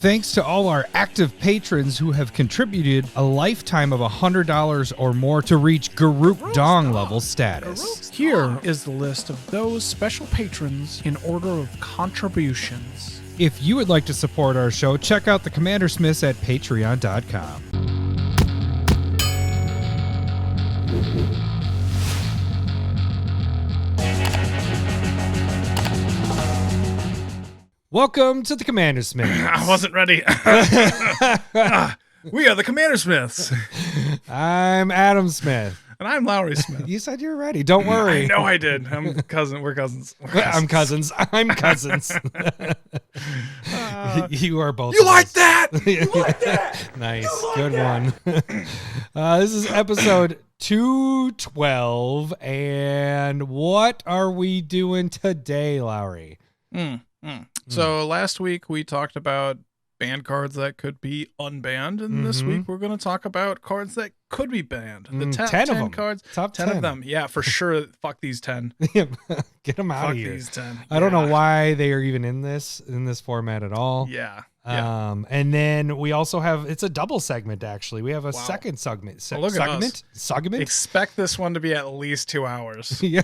Thanks to all our active patrons who have contributed a lifetime of $100 or more to reach Garuk Dong level status. Here is the list of those special patrons in order of contributions. If you would like to support our show, check out the CommanderSmiths at patreon.com. Welcome to the CommanderSmiths. I wasn't ready. We are the CommanderSmiths. I'm Adam Smith. And I'm Lowery Smith. You said you were ready. Don't worry. I know I did. We're cousins. I'm cousins. You are both. You like that? You like that? Nice. Like Good that? One. This is episode 212. And what are we doing today, Lowery? So last week we talked about banned cards that could be unbanned, and this week we're going to talk about cards that could be banned. The top 10 of them. Cards. Top 10 of them. Yeah, for sure. Fuck these 10. Get them out Fuck of here. these 10. I don't know why they are even in this format at all. Yeah. And then we also have, it's a double segment actually. We have a second segment. Look at us. Segment? Expect this one to be at least 2 hours. Yeah.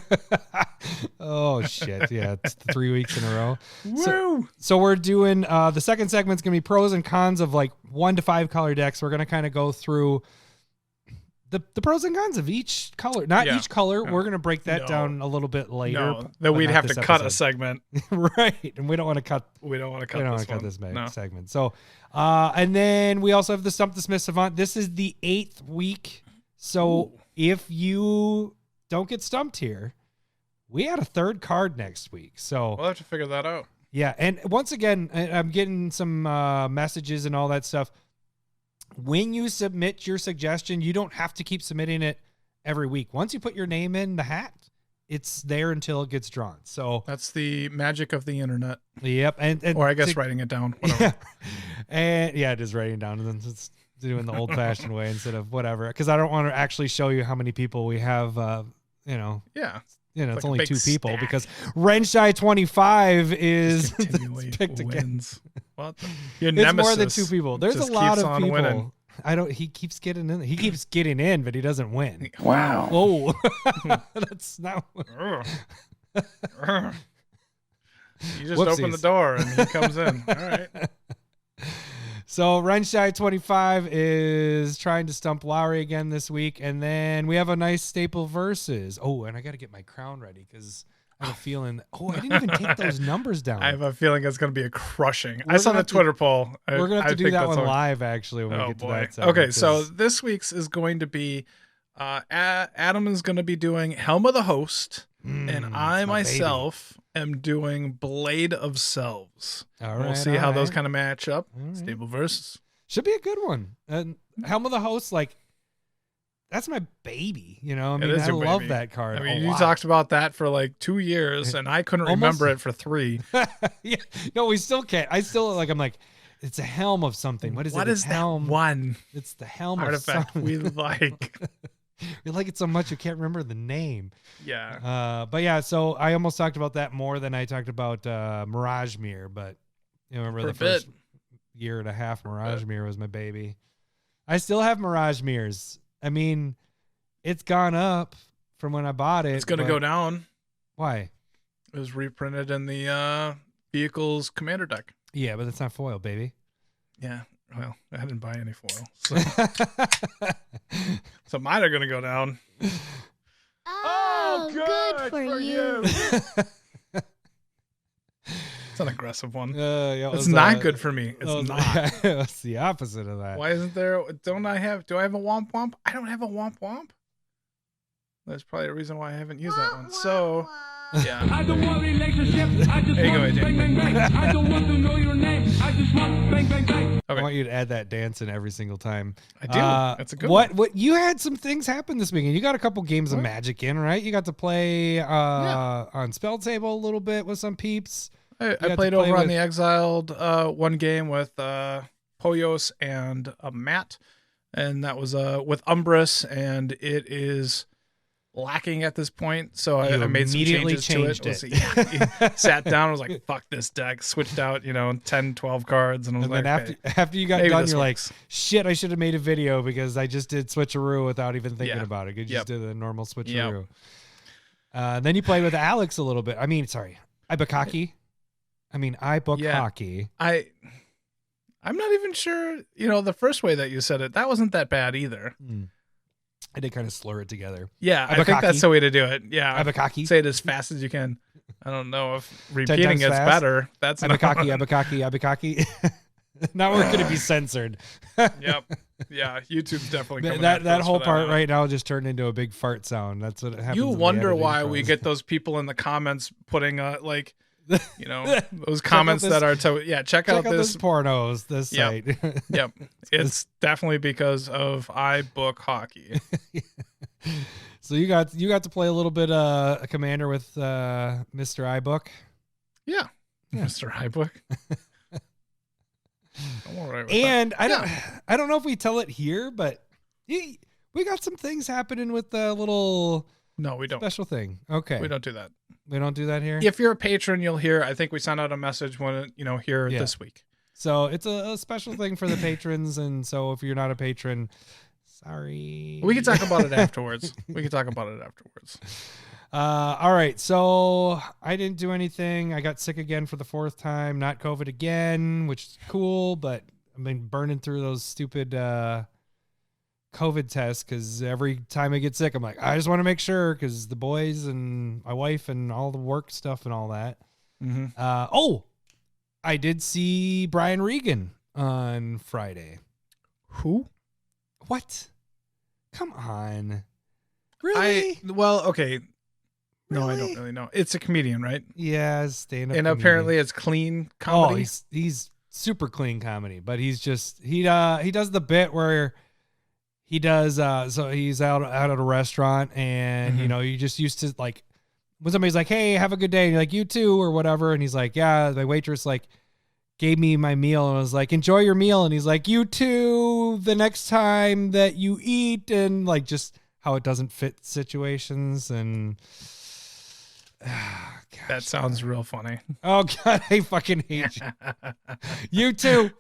Oh shit. Yeah. It's 3 weeks in a row. Woo! So we're doing, the second segment's going to be pros and cons of like 1 to 5 color decks. We're going to kind of go through the pros and cons of each color, each color. We're going to break that down a little bit later. No, then we'd have to cut a segment. Right. And we don't want to cut. We don't want to cut this segment. So, and then we also have the Stump the Smith Savant. This is the 8th week. So if you don't get stumped here, we had a third card next week. So we'll have to figure that out. Yeah. And once again, I'm getting some messages and all that stuff. When you submit your suggestion, you don't have to keep submitting it every week. Once you put your name in the hat, it's there until it gets drawn. So that's the magic of the internet. Yep. And or I guess writing it down. Whatever. Yeah. And yeah, it is writing it down, and then it's doing the old fashioned way instead of whatever. Because I don't want to actually show you how many people we have. Yeah. It's like only 2 people stack. because Renshai 25 is picked wins. What? It's more than 2 people. There's a lot of people. Winning. He keeps getting in. He keeps getting in, but he doesn't win. Wow. Oh, that's not. You just open the door and he comes in. All right. So Renshai 25 is trying to stump Lowery again this week, and then we have a nice staple versus. Oh, and I got to get my crown ready because I have a feeling. Oh, I didn't even take those numbers down. I have a feeling it's going to be a crushing. I saw the Twitter poll. We're going to have to do that one live actually when we get to that. Okay, so this week's is going to be Adam is going to be doing Helm of the Host, and I myself am doing Blade of Selves. All right, we'll see how those kind of match up. Stable versus. Should be a good one. And Helm of the Host, like, that's my baby, you know. I mean, I love that card. I mean, you talked about that for like 2 years, and I couldn't remember it for 3. Yeah, no, we still can't. I still like. I'm like, it's a helm of something. What is it? What is helm? That one? It's the helm artifact of we like. We like it so much you can't remember the name. Yeah. But yeah, so I almost talked about that more than I talked about Mirage Mirror. But you remember the first year and a half, Mirage Mirror was my baby. I still have Mirage Mirrors. I mean, it's gone up from when I bought it. It's going to go down. Why? It was reprinted in the Vehicles Commander deck. Yeah, but it's not foil, baby. Yeah. Well, I didn't buy any foil. So mine are going to go down. Oh, good for you. It's an aggressive one. Yeah, it's not good for me. It's not. It's the opposite of that. Why isn't there? Do I have a Womp Womp? I don't have a Womp Womp. That's probably a reason why I haven't used that one. So, yeah. I don't want relationship. I just want bang, bang, bang. I don't want to know your name. I just want bang, bang, bang. Okay. I want you to add that dance in every single time. I do. That's a good one. What you had some things happen this weekend. You got a couple games of Magic in, right? You got to play on Spell Table a little bit with some peeps. I played over on the Exiled one game with Poyos and Matt, and that was with Umbrus, and it is lacking at this point, so I made some immediately changes to it. Sat down, was like, fuck this deck, switched out, 10, 12 cards, and I was then like, after you got done, you're like, shit, I should have made a video because I just did Switcheroo without even thinking about it. You just did the normal Switcheroo. Then you played with Alex a little bit. I mean, sorry, I book hockey. I'm not even sure, the first way that you said it, that wasn't that bad either. I did kind of slur it together. Yeah, I think that's the way to do it. Yeah. I cocky. Say it as fast as you can. I don't know if repeating it's better. That's I cocky. Now we're going to be censored. Yep. Yeah, YouTube's definitely coming that whole part right now just turned into a big fart sound. That's what happens. You wonder why we get those people in the comments putting those comments that are check out this pornos, this site. Yep. It's definitely because of I book hockey. So you got to play a little bit a Commander with Mr. iBook. Yeah. Mr. iBook. And I don't know if we tell it here, but we got some things happening with the little we don't. Special thing. Okay. We don't do that. We don't do that here? If you're a patron, you'll hear, I think we sent out a message when, here this week. So it's a special thing for the patrons. And so if you're not a patron, sorry. We can talk about it afterwards. All right. So I didn't do anything. I got sick again for the 4th time, not COVID again, which is cool, but I've been burning through those stupid, COVID tests because every time I get sick, I'm like, I just want to make sure because the boys and my wife and all the work stuff and all that. I did see Brian Regan on Friday. Who? What? Come on. Really? Okay. No, Really? I don't really know. It's a comedian, right? Yeah, stand-up and comedian. Apparently it's clean comedy. Oh, he's super clean comedy, but he's just he does the bit where he does so he's out at a restaurant and you just used to like when somebody's like, hey, have a good day, and you're like, you too, or whatever, and he's like, yeah, the waitress like gave me my meal and I was like, enjoy your meal, and he's like, you too, the next time that you eat, and like just how it doesn't fit situations. And that sounds real funny. Oh God, I fucking hate you. You too.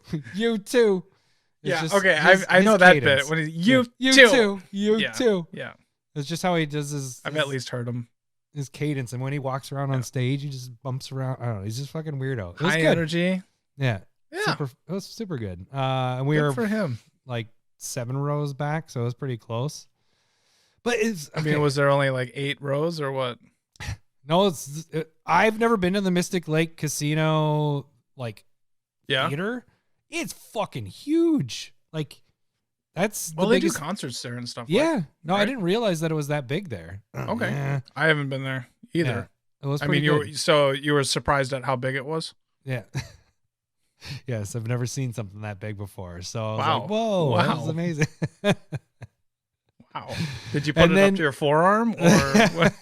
It's okay, I know that bit when you too. Yeah, it's just how he does I've at least heard him. His cadence, and when he walks around on stage, he just bumps around. I don't know. He's just fucking weirdo. It was high good. Energy. Yeah. It was super good. And we were for him like 7 rows back, so it was pretty close. But I mean, was there only like 8 rows or what? No, I've never been to the Mystic Lake Casino theater. It's fucking huge. Like that's the they biggest... do concerts there and stuff. Yeah. No, right? I didn't realize that it was that big there. Okay. Yeah. I haven't been there either. Yeah, it was. I mean, you were surprised at how big it was? Yeah. Yes, I've never seen something that big before. So I was wow. like, whoa, that was amazing. Wow. Did you put it up to your forearm or what?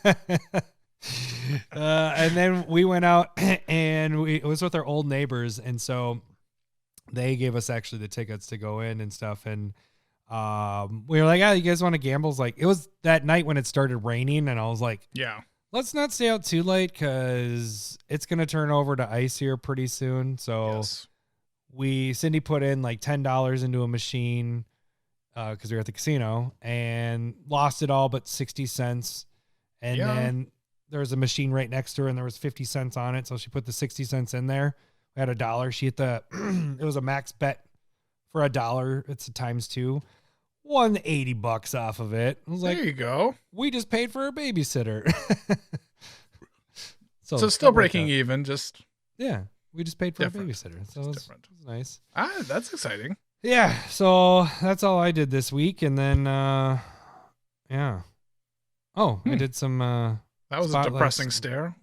And then we went out and it was with our old neighbors, and so they gave us actually the tickets to go in and stuff, and we were like, you guys want to gamble? Like, it was that night when it started raining, and I was like, yeah, let's not stay out too late because it's gonna turn over to ice here pretty soon. So Cindy put in like $10 into a machine because we were at the casino and lost it all but 60 cents, and then there was a machine right next to her and there was 50 cents on it, so she put the 60 cents in there. We had $1. She hit it was a max bet for $1. It's a ×2. Won $80 off of it. I was like, there you go. We just paid for a babysitter. So still breaking even. Just we just paid for a babysitter. So it was nice. That's exciting. Yeah. So that's all I did this week, and then I did some. That was a depressing stare.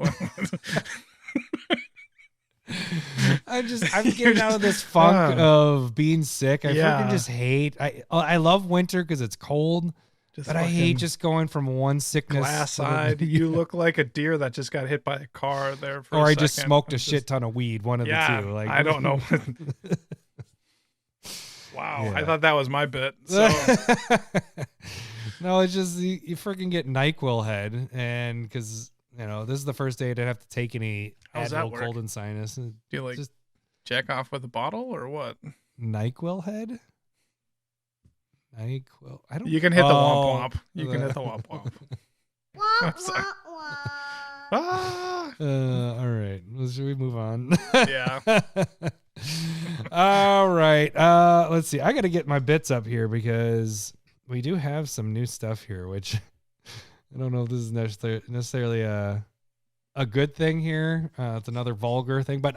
I'm getting out of this funk of being sick. I freaking just hate. I love winter because it's cold, but I hate just going from one sickness. Glass-eyed. You look like a deer that just got hit by a car there. Or I just smoked a shit ton of weed. One of the two. Like, I don't know. Wow, I thought that was my bit. So. No, it's just you freaking get NyQuil head, and because this is the first day I didn't have to take any Advil cold and sinus. Do you like just jack off with a bottle or what? NyQuil head. NyQuil. I don't. You can hit the womp womp. You can hit the womp womp. I'm sorry. All right. Well, should we move on? Yeah. All right. Let's see. I got to get my bits up here because we do have some new stuff here, which I don't know if this is necessarily a good thing here. It's another vulgar thing, but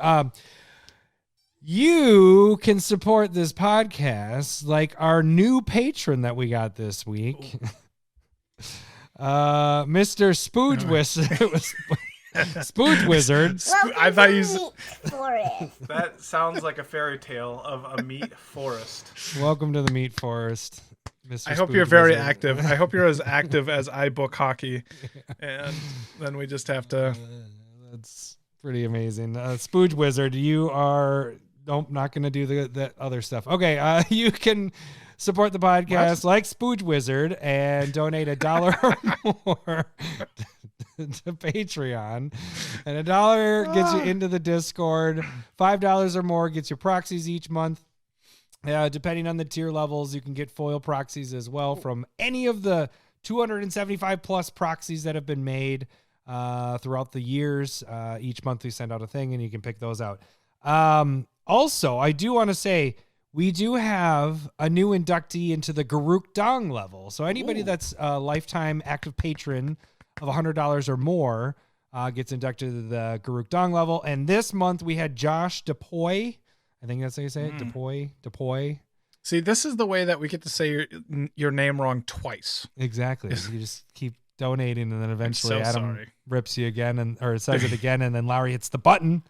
you can support this podcast like our new patron that we got this week. Mr. Spooge Wizard. I thought you said that sounds like a fairy tale of a meat forest. Welcome to the meat forest, Mr. I hope you're very active. I hope you're as active as I book hockey, and then we just have to. That's pretty amazing. Spooge Wizard, you are. Nope, not going to do the other stuff. Okay, you can support the podcast like Spooge Wizard and donate $1 or more to Patreon. And $1 gets you into the Discord. $5 or more gets you proxies each month. Depending on the tier levels, you can get foil proxies as well from any of the 275 plus proxies that have been made throughout the years. Each month we send out a thing and you can pick those out. Also, I do want to say we do have a new inductee into the Garuk Dong level. So anybody that's a lifetime active patron of $100 or more gets inducted to the Garuk Dong level. And this month we had Josh DePoy. I think that's how you say it. DePoy. See, this is the way that we get to say your name wrong twice. Exactly. You just keep donating and then eventually Adam rips you again or says it again. And then Lowery hits the button.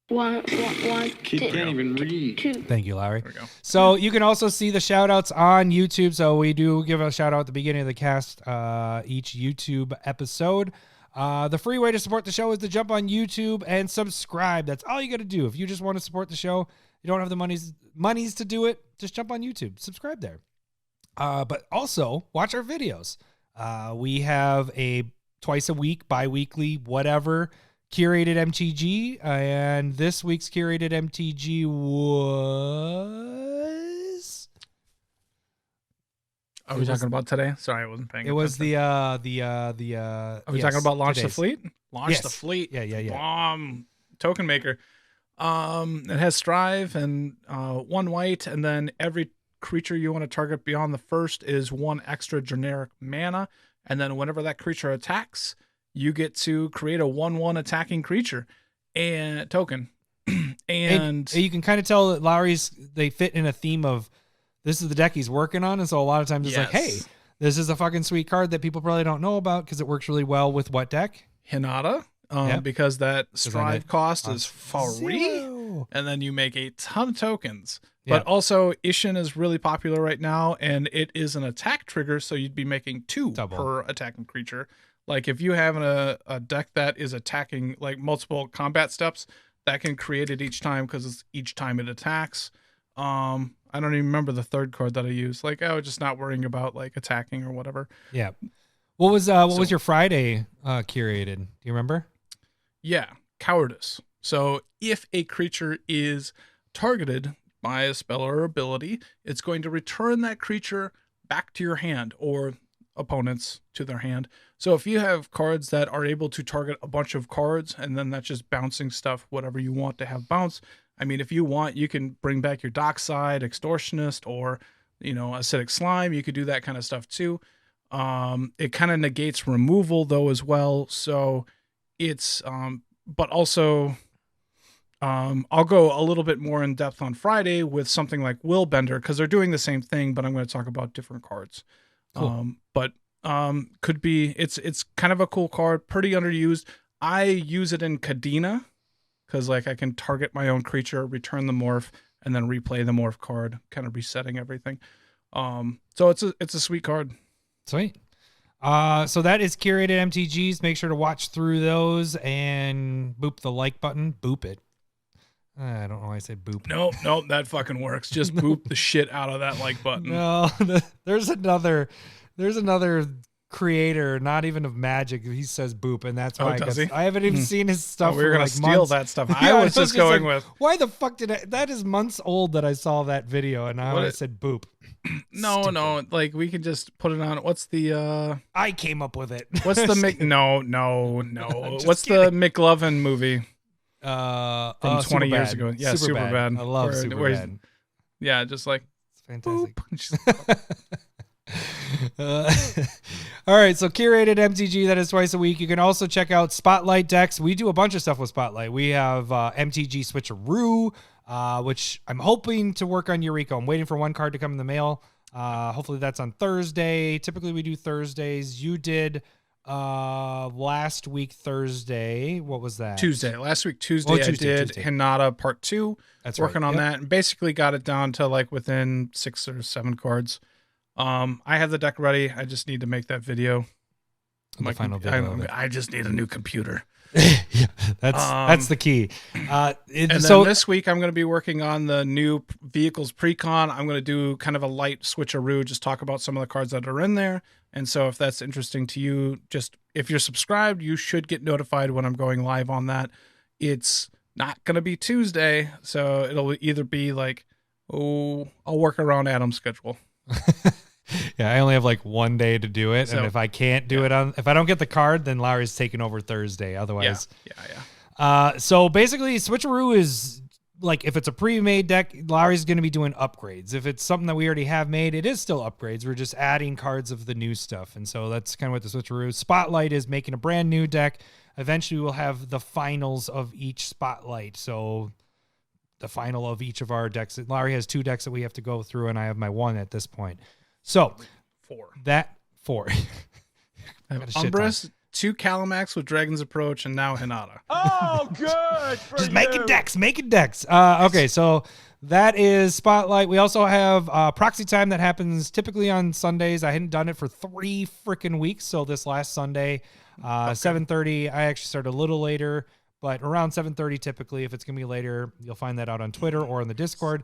One, can't even read. Two. Thank you, Larry. There we go. So you can also see the shout outs on YouTube. So we do give a shout out at the beginning of the cast, each YouTube episode. The free way to support the show is to jump on YouTube and subscribe. That's all you got to do. If you just want to support the show, you don't have the monies to do it, just jump on YouTube, subscribe there. But also watch our videos. We have a twice a week, bi-weekly, whatever, Curated MTG, and this week's Curated MTG was. Are we talking about today? Sorry, I wasn't paying attention. It was the. Are we talking about Launch the Fleet? Launch the Fleet. Yeah. Bomb token maker. It has Strive and 1 white, and then every creature you want to target beyond the first is 1 extra generic mana, and then whenever that creature attacks, you get to create a 1/1 attacking creature and token. and you can kind of tell that they fit in a theme of this is the deck he's working on. And so a lot of times it's like, hey, this is a fucking sweet card that people probably don't know about because it works really well with what deck? Hinata. Because that Strive cost is free. 0. And then you make a ton of tokens. But also Ishin is really popular right now, and it is an attack trigger, so you'd be making 2 per attacking creature. Like if you have a deck that is attacking like multiple combat steps, that can create it each time because it's each time it attacks. I don't even remember the third card that I used. Like I was just not worrying about like attacking or whatever. Yeah. What was your Friday curated? Do you remember? Yeah, Cowardice. So if a creature is targeted by a spell or ability, it's going to return that creature back to your hand or opponents to their hand. So if you have cards that are able to target a bunch of cards and then that's just bouncing stuff, whatever you want to have bounce. I mean, if you want, you can bring back your Dockside, Extortionist, or, Acidic Slime. You could do that kind of stuff too. It kind of negates removal though as well. So it's, but also, I'll go a little bit more in depth on Friday with something like Willbender because they're doing the same thing, but I'm going to talk about different cards. Cool. Could be it's kind of a cool card, pretty underused. I use it in Kadena because like I can target my own creature, return the morph, and then replay the morph card, kind of resetting everything. So it's a sweet card. Sweet. So that is Curated MTGs. Make sure to watch through those and boop the like button. Boop it. I don't know why I said boop. Nope, that fucking works. Just boop the shit out of that like button. No, there's another creator, not even of Magic. He says boop, and that's why I haven't even seen his stuff. We were gonna steal months. that stuff. I was just going with. Why the fuck did I? That is months old that I saw that video, and now I said boop. No, like we can just put it on. What's the? I came up with it. What's the No. What's the McLovin movie? From 20 years ago. Yeah, Superbad. I love Superbad. Yeah, just like it's fantastic. All right, so Curated MTG, that is twice a week. You can also check out Spotlight decks. We do a bunch of stuff with Spotlight. We have MTG Switcheroo, which I'm hoping to work on Eureka. I'm waiting for one card to come in the mail. Hopefully that's on Thursday. Typically we do Thursdays. You did last week Thursday. What was that? Last week Tuesday, I did Tuesday. Hinata Part 2. That's working on that, and basically got it down to like within 6 or 7 cards. I have the deck ready. I just need to make that video. Final video. I just need a new computer. Yeah, that's the key. And then this week I'm going to be working on the new vehicles pre-con. I'm going to do kind of a light switcheroo, just talk about some of the cards that are in there. And so if that's interesting to you, just if you're subscribed, you should get notified when I'm going live on that. It's not going to be Tuesday, so it'll either be like, I'll work around Adam's schedule. Yeah, I only have like one day to do it, and if I can't do it if I don't get the card, then Lowry's taking over Thursday. Otherwise, so basically, Switcheroo is like if it's a pre-made deck, Lowry's going to be doing upgrades. If it's something that we already have made, it is still upgrades. We're just adding cards of the new stuff, and so that's kind of what the Switcheroo. Spotlight is making a brand new deck. Eventually, we'll have the finals of each Spotlight. So the final of each of our decks. Lowry has 2 decks that we have to go through, and I have my 1 at this point. So 4. I have Umbris, 2 Calamax with Dragon's Approach, and now Hinata. Oh, good. Just making decks. Okay, so that is Spotlight. We also have Proxy Time that happens typically on Sundays. I hadn't done it for 3 freaking weeks. So this last Sunday, 7:30. I actually started a little later, but around 7:30 typically. If it's going to be later, you'll find that out on Twitter or in the Discord.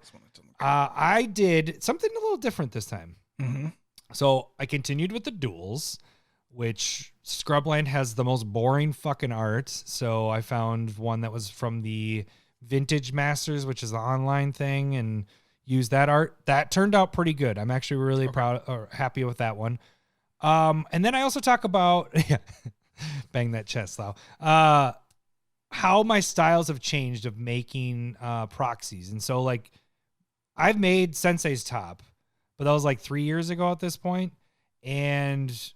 I did something a little different this time. Mm-hmm. So I continued with the duels, which Scrubland has the most boring fucking art. So I found one that was from the Vintage Masters, which is the online thing, and used that art. That turned out pretty good. I'm actually really proud or happy with that one. And then I also talk about bang that chest though. How my styles have changed of making proxies. And so like I've made Sensei's Top, but that was like 3 years ago at this point, and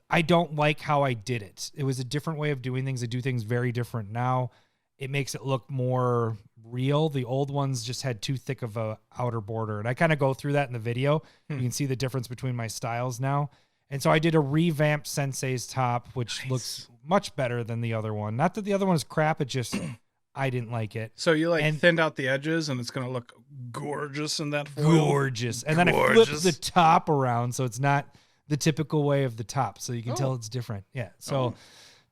I don't like how I did it. It was a different way of doing things. I do things very different now. It makes it look more real. The old ones just had too thick of a outer border, and I kind of go through that in the video. You can see the difference between my styles now. And so I did a revamped Sensei's Top, which looks much better than the other one. Not that the other one is crap, it just I didn't like it. So you thinned out the edges, and it's going to look gorgeous in that foil. Gorgeous. And then I flipped the top around, so it's not the typical way of the top. So you can tell it's different. Yeah. So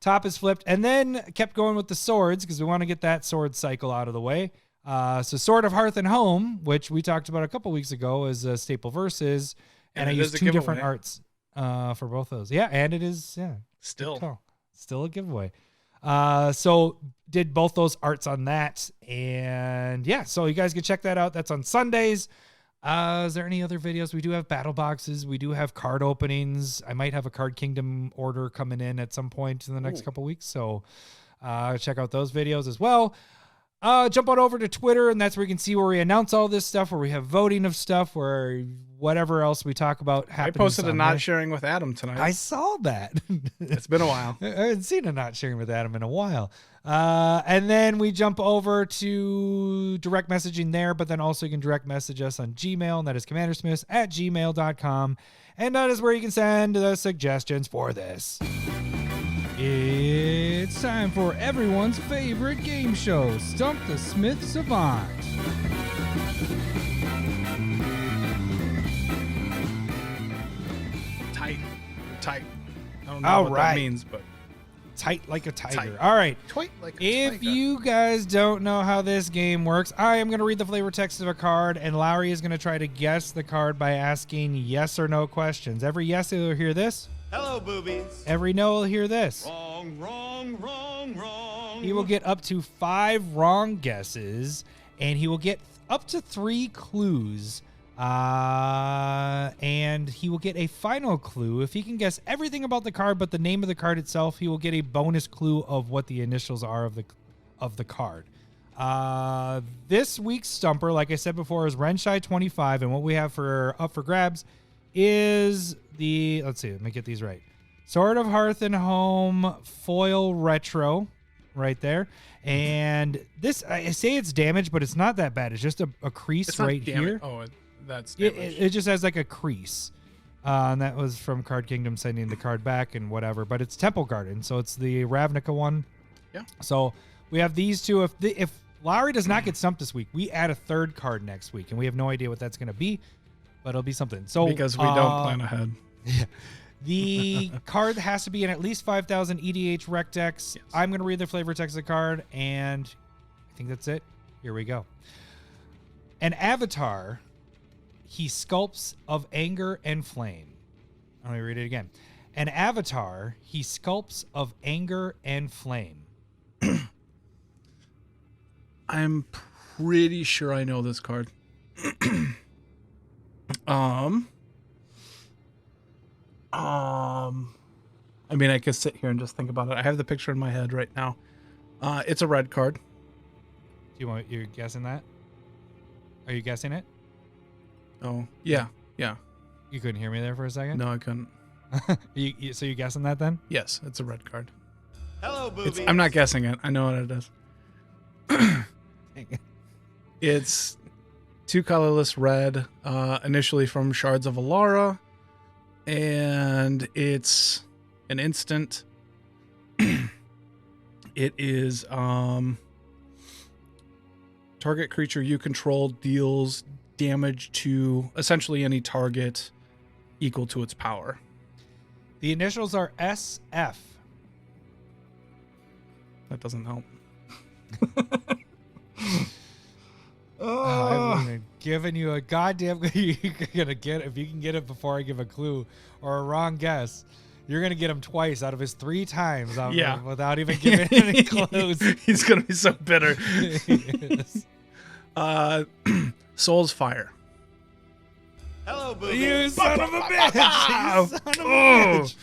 top is flipped. And then kept going with the swords, because we want to get that sword cycle out of the way. So Sword of Hearth and Home, which we talked about a couple weeks ago, is a Staple Versus. And I used 2 different arts for both those. Yeah, and it is, still a giveaway. So did both those arts on that, and so you guys can check that out. That's on Sundays. Is there any other videos? We do have battle boxes. We do have card openings. I might have a Card Kingdom order coming in at some point in the next couple weeks. So check out those videos as well. Jump on over to Twitter, and that's where you can see where we announce all this stuff, where we have voting of stuff, where whatever else we talk about happens. I posted a not sharing with Adam tonight. I saw that. It's been a while. I haven't seen a not sharing with Adam in a while. And then we jump over to direct messaging there, but then also you can direct message us on Gmail, and that is CommanderSmiths@gmail.com. And that is where you can send the suggestions for this. It's time for everyone's favorite game show, Stump the Smith Savant. Tight. I don't know what that means, but Tight like a tiger. Tight. All right. Tight like a If tiger. you guys don't know how this game works, I am going to read the flavor text of a card, and Lowery is going to try to guess the card by asking yes or no questions. Every yes, he'll hear this. Hello, boobies. Every no, he'll hear this. Wrong, wrong, wrong, wrong. He will get up to 5 wrong guesses, and he will get up to 3 clues. And he will get a final clue. If he can guess everything about the card but the name of the card itself, he will get a bonus clue of what the initials are of the card. This week's stumper, like I said before, is Renshai 25, and what we have up for grabs is the, let's see, let me get these right. Sword of Hearth and Home foil retro right there. And this, I say it's damaged, but it's not that bad. It's just a crease right here. Oh, that's damaged. It just has like a crease. And that was from Card Kingdom sending the card back and whatever. But it's Temple Garden, so it's the Ravnica one. Yeah. So we have these two. If Lowery does not get stumped this week, we add a third card next week, and we have no idea what that's going to be, but it'll be something. So because we don't plan ahead. Yeah. The card has to be in at least 5,000 EDH rec decks. Yes. I'm going to read the flavor text of the card, and I think that's it. Here we go. An avatar, he sculpts of anger and flame. Let me read it again. An avatar, he sculpts of anger and flame. I'm pretty sure I know this card. I mean, I could sit here and just think about it. I have the picture in my head right now. It's a red card. You're guessing that? Are you guessing it? Oh, yeah. You couldn't hear me there for a second? No, I couldn't. So you guessing that then? Yes, it's a red card. Hello, boobies. I'm not guessing it. I know what it is. It's 2 colorless red, initially from Shards of Alara, and it's an instant. It is target creature you control deals damage to essentially any target equal to its power. The initials are SF. That doesn't help. I've given you a goddamn. You're gonna get, if you can get it before I give a clue or a wrong guess, you're gonna get him twice out of his 3 times. Without even giving any clues. He's gonna be so bitter. Soul's Fire. Hello, boobies. You son of a bitch! You son of a bitch!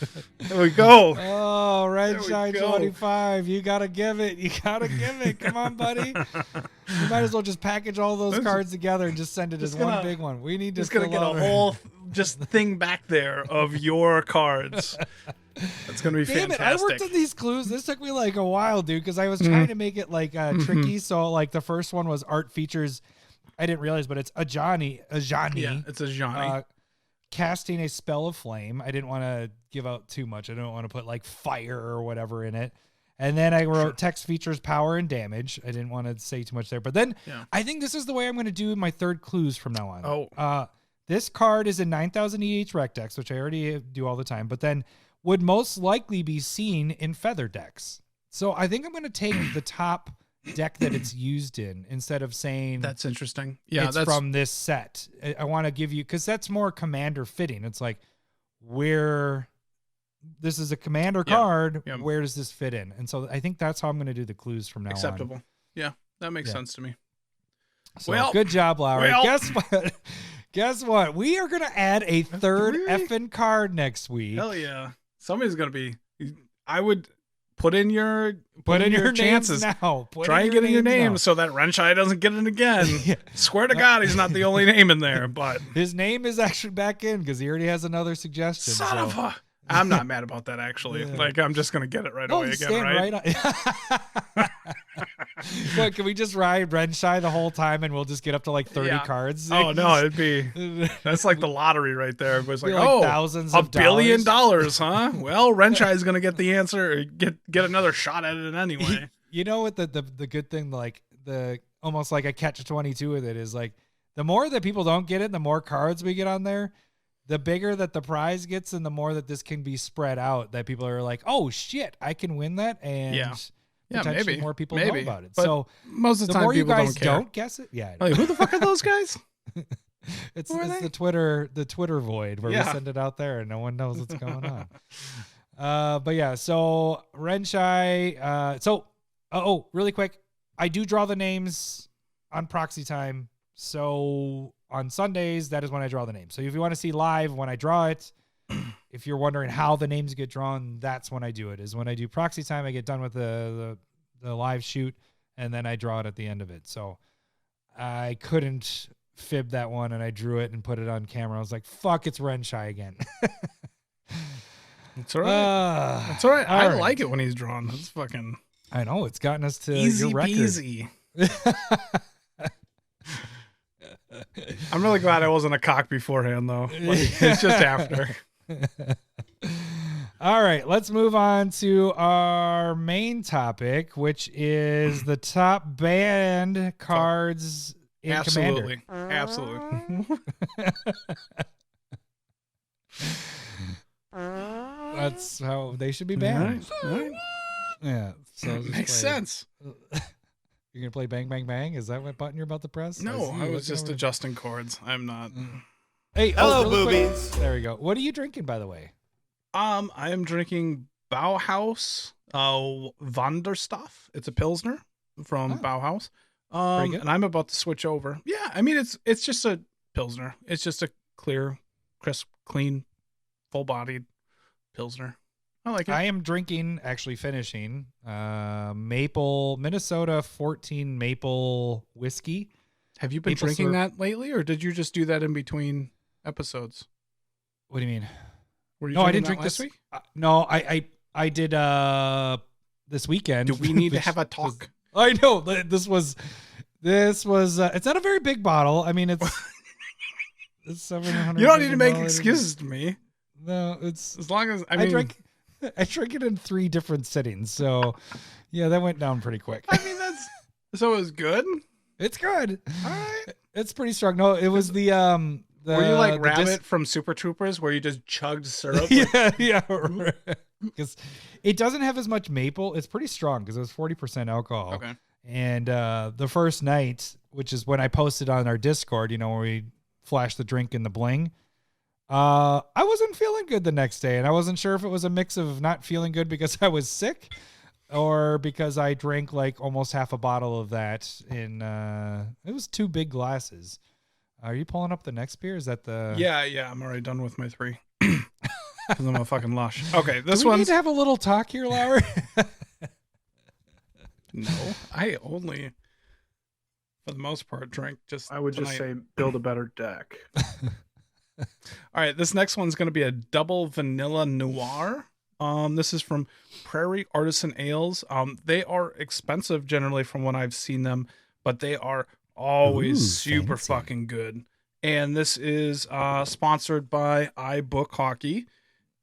There we go. Oh, Red There we Shine go. 25. You gotta give it. You gotta give it. Come on, buddy. You might as well just package all those cards together and just send it as one big one. We need to just gonna get a whole just thing back there of your cards. That's gonna be Damn fantastic. it, I worked on these clues. This took me like a while, dude, because I was trying to make it like tricky. So like the first one was art features. I didn't realize, but it's Ajani. Yeah, it's Ajani. Casting a spell of flame. I didn't want to give out too much. I don't want to put like fire or whatever in it. And then I wrote text features power and damage. I didn't want to say too much there. But then I think this is the way I'm going to do my 3rd clues from now on. Oh. This card is in 9,000 EH rec decks, which I already do all the time, but then would most likely be seen in feather decks. So I think I'm going to take the top deck that it's used in instead of saying That's interesting. Yeah, it's that's from this set. I want to give you, because that's more commander fitting. It's like, where this is a commander card, where does this fit in? And so I think that's how I'm going to do the clues from now acceptable. on. Yeah, that makes sense to me. So good job, Lowery. Guess what? Guess what? We are going to add a 3rd effing card next week. Hell yeah. Somebody's going to be, I would put in your chances now. Try and get in your name so that Renshai doesn't get it again. Swear to God, he's not the only name in there, but his name is actually back in because he already has another suggestion. Son of a. I'm not mad about that, actually. Like, I'm just going to get it right away again, right? What, can we just ride Renshai the whole time and we'll just get up to like 30 cards? Oh, no, it'd be... That's like the lottery right there. It was like, thousands $1 of billion, huh? Well, Renshai is going to get the answer, or get another shot at it anyway. You know what the good thing, like the almost like a catch-22 with it is, like the more that people don't get it, the more cards we get on there, the bigger that the prize gets and the more that this can be spread out, that people are like, oh shit, I can win that. And potentially maybe more people know about it. But so most of the time, more you people guys don't care. guess it. Yeah. Like, who the fuck are those guys? It's the Twitter void where we send it out there and no one knows what's going on. But yeah, so Renshai, really quick, I do draw the names on Proxy Time. So on Sundays, that is when I draw the names. So if you want to see live when I draw it, if you're wondering how the names get drawn, that's when I do it. Is when I do Proxy Time, I get done with the live shoot, and then I draw it at the end of it. So I couldn't fib that one, and I drew it and put it on camera. I was like, fuck, it's Renshai again. It's all right. It's all right. I like it when he's drawn. It's fucking... I know. It's gotten us to easy your record. Peasy. I'm really glad I wasn't a cock beforehand, though. Like, it's just after. All right, let's move on to our main topic, which is the top banned cards in Commander. Absolutely. That's how they should be banned. All right. Yeah, so Makes sense. You're gonna play Bang Bang Bang? Is that what button you're about to press? No, I was just adjusting chords. I'm not. Hey, Hello, really boobies. Quick. There we go. What are you drinking, by the way? I am drinking Bauhaus Wanderstoff. It's a Pilsner from Bauhaus. And I'm about to switch over. Yeah, I mean it's just a Pilsner. It's just a clear, crisp, clean, full-bodied Pilsner. I like it. I am drinking, actually finishing, Minnesota 14 maple whiskey. Have you been drinking that lately, or did you just do that in between episodes? What do you mean? Were you no, I didn't drink this week. No, I did this weekend. Do we need to have a talk? I know this was it's not a very big bottle. I mean, it's 700. You don't need to make excuses to me. No, it's as long as I drank it in 3 different sittings. So yeah, that went down pretty quick. I mean, so it was good. It's good. All right. It's pretty strong. No, it was the were you like Rabbit from Super Troopers where you just chugged syrup? Yeah. Because it doesn't have as much maple. It's pretty strong because it was 40% alcohol. Okay. And the first night, which is when I posted on our Discord, where we flashed the drink and the bling, I wasn't feeling good the next day. And I wasn't sure if it was a mix of not feeling good because I was sick or because I drank like almost half a bottle of that in, it was 2 big glasses. Are you pulling up the next beer? Is that the... Yeah. I'm already done with my 3. Because I'm a fucking lush. Okay, this one. We need to have a little talk here, Lowery. No, I only, for the most part, drink just... I would just say build a better deck. All right, this next one's going to be a double vanilla noir. This is from Prairie Artisan Ales. They are expensive generally from when I've seen them, but they are always super fucking good. And this is sponsored by iBook Hockey.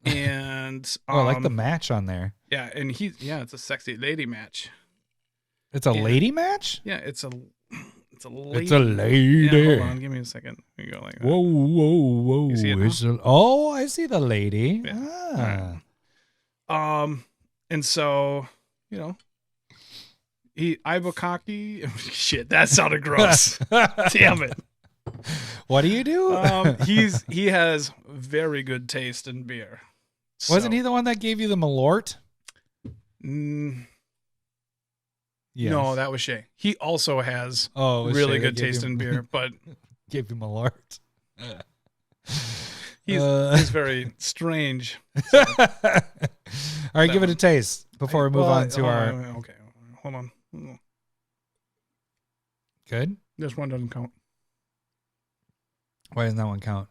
And I like the match on there. Yeah, and it's a sexy lady match. It's a lady match? Yeah, it's a lady. It's a lady. Yeah, hold on, give me a second. Here you go like that. Whoa. You see it I see the lady. Yeah. And so, iBook Hockey. Shit, that sounded gross. Damn it. What do you do? He has very good taste in beer. Wasn't he the one that gave you the Malort? Yes. No, that was Shay. He also has really good taste in beer, but gave him Malort. He's very strange. So. All right, give it a taste before we move on to our. Okay, hold on. Good. This one doesn't count. Why doesn't that one count?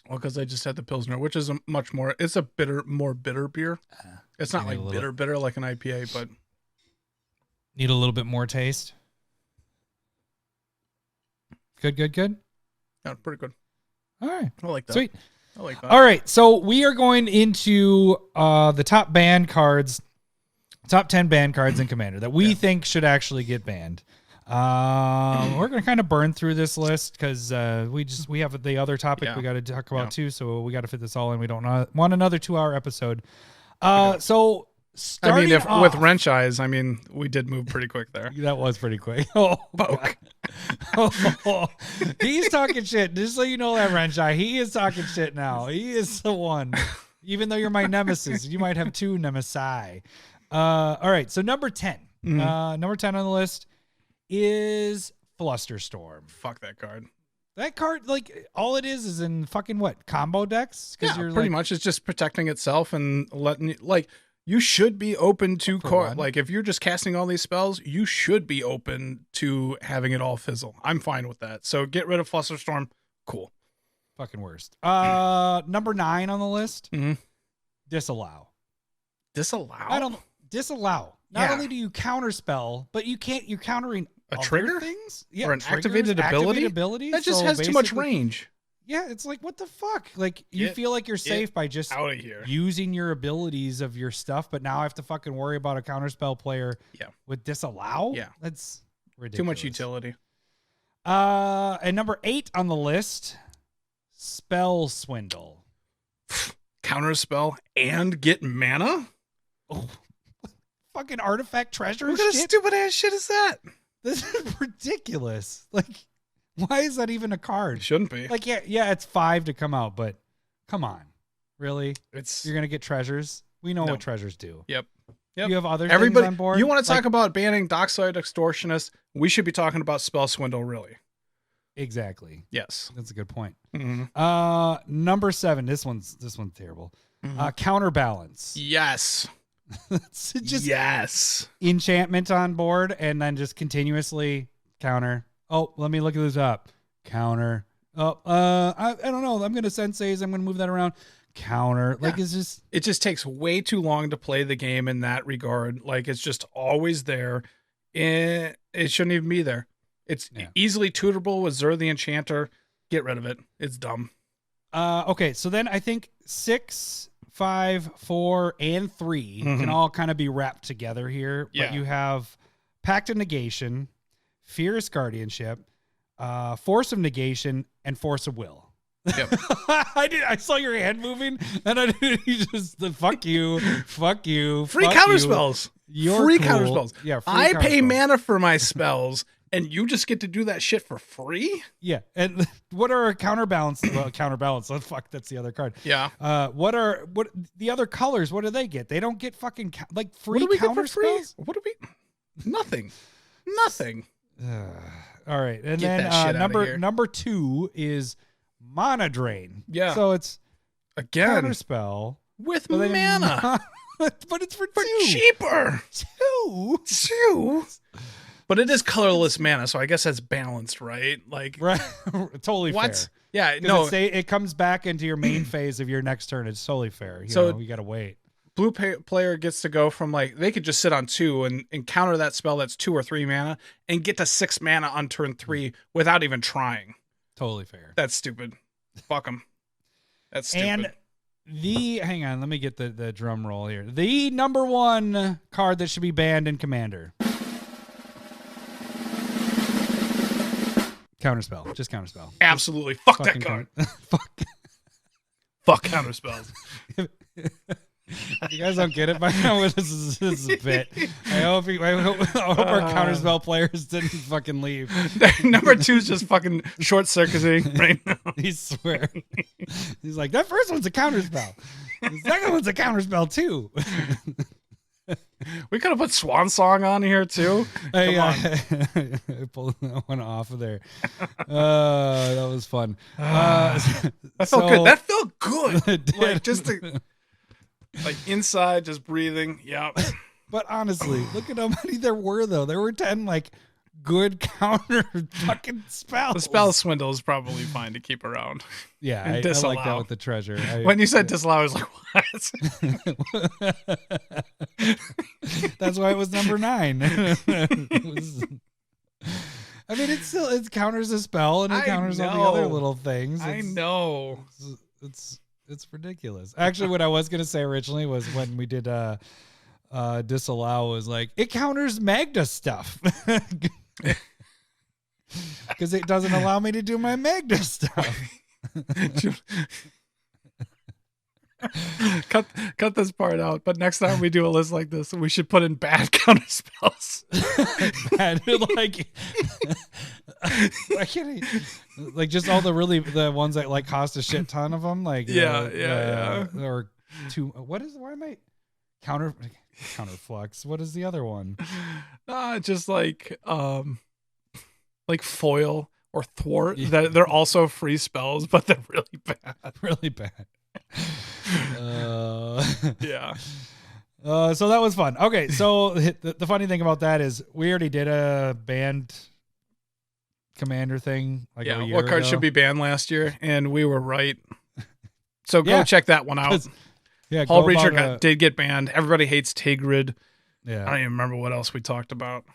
Well, because I just had the Pilsner, which is it's a more bitter beer. It's not like bitter like an IPA, but need a little bit more taste. Good. Yeah, pretty good. All right. I like that. Sweet. I like that. All right. So we are going into the top banned cards, top 10 banned cards in Commander that we think should actually get banned. We're gonna kind of burn through this list because we have the other topic we got to talk about too, so we got to fit this all in. We don't want another 2-hour episode. So starting off, with wrench eyes, I mean, we did move pretty quick there. That was pretty quick. Oh, he's talking shit. Just so you know that wrench eye, he is talking shit now. He is the one. Even though you're my nemesis, you might have 2 nemesi. All right, so number 10. Number 10 on the list is Flusterstorm. Fuck that card. That card, like, all it is in fucking what? Combo decks? Yeah, you're pretty much. It's just protecting itself and letting you, like, you should be open to card. Like, if you're just casting all these spells, you should be open to having it all fizzle. I'm fine with that. So get rid of Flusterstorm. Cool. Fucking worst. Number 9 on the list. Disallow. Disallow. Not only do you counterspell, but you're countering a trigger things. Or an activated ability. That just has too much range. Yeah, it's like, what the fuck? Like, you feel like you're safe by just out of here using your abilities of your stuff, but now I have to fucking worry about a counterspell player with Disallow? Yeah. That's ridiculous. Too much utility. And number 8 on the list, Spell Swindle. Counterspell and get mana? Oh, fucking artifact treasure What kind of stupid ass shit is that? This is ridiculous. Like, why is that even a card? It shouldn't be. Like, yeah, it's 5 to come out, but come on. Really? You're going to get treasures? We know what treasures do. Yep. You have other things on board? You want to talk about banning Dockside Extortionist? We should be talking about Spell Swindle, really. Exactly. Yes. That's a good point. Mm-hmm. Number 7. This one's terrible. Counterbalance. Yes. It's just yes. Enchantment on board and then just continuously counter. Oh, let me look this up. Counter. Oh, I don't know. I'm gonna senseis. I'm gonna move that around. Counter. Like it just takes way too long to play the game in that regard. Like it's just always there. It shouldn't even be there. It's easily tutorable with Zur the Enchanter. Get rid of it. It's dumb. Okay, so then I think 6, 5, 4, and 3 can all kind of be wrapped together here. But you have Pact of Negation, Fierce Guardianship, Force of Negation, and Force of Will. Yep. I saw your hand moving, and you just fuck you. Free counterspells. Free counterspells. Yeah, I pay mana for my spells, and you just get to do that shit for free? Yeah. And what are counterbalance? Well, counterbalance. Oh, fuck, that's the other card. Yeah. What the other colors? What do they get? They don't get fucking free what do we counter get for free? spells? What do we? Nothing. Nothing. All right, and Get then number 2 is Mana Drain. Yeah. So it's again counterspell with mana, but it's for 2. Cheaper. 2. But it is colorless mana, so I guess that's balanced, right? Like, right, totally what? Fair. Yeah, no. It comes back into your main phase of your next turn. It's totally fair. You got to wait. Blue player gets to go from they could just sit on 2 and counter that spell that's 2 or 3 mana and get to 6 mana on turn 3 without even trying. Totally fair. That's stupid. Fuck them. That's stupid. And hang on, let me get the drum roll here. The number 1 card that should be banned in Commander. Counterspell. Just counterspell. Absolutely. Fuck that card. Fuck counterspells. If you guys don't get it by now, this is a bit. I hope our counterspell players didn't fucking leave. Number 2 is just fucking short circuiting right now. He swear. He's like, that first one's a counterspell. The second one's a counterspell too. We could have put Swan Song on here too. Come on. I pulled that one off of there. That was fun. That felt good. That felt good. Like just like inside, just breathing. Yeah. But honestly, look at how many there were though. There were 10 good counter fucking spells. The spell swindle is probably fine to keep around. Yeah, I like that with the treasure. When you said disallow, I was like, what? That's why it was number 9. I mean, it counters a spell and it counters all the other little things. I know. It's ridiculous. Actually, what I was gonna say originally was when we did disallow was it counters Magda stuff. because it doesn't allow me to do my Magda stuff. cut this part out. But next time we do a list like this, we should put in bad counter spells. Bad, like, why can't he, like just all the ones that like cost a shit ton of them, like yeah. Or two. Why am I counterflux? What is the other one? Just like foil or thwart. Yeah. They're also free spells, but they're really bad. Really bad. Yeah. So that was fun. Okay, so the funny thing about that is we already did a banned commander thing. Like a year what cards ago. should be banned last year, and we were right. So go check that one out. Yeah, Hull Breacher did get banned. Everybody hates Tigrid. Yeah, I don't even remember what else we talked about,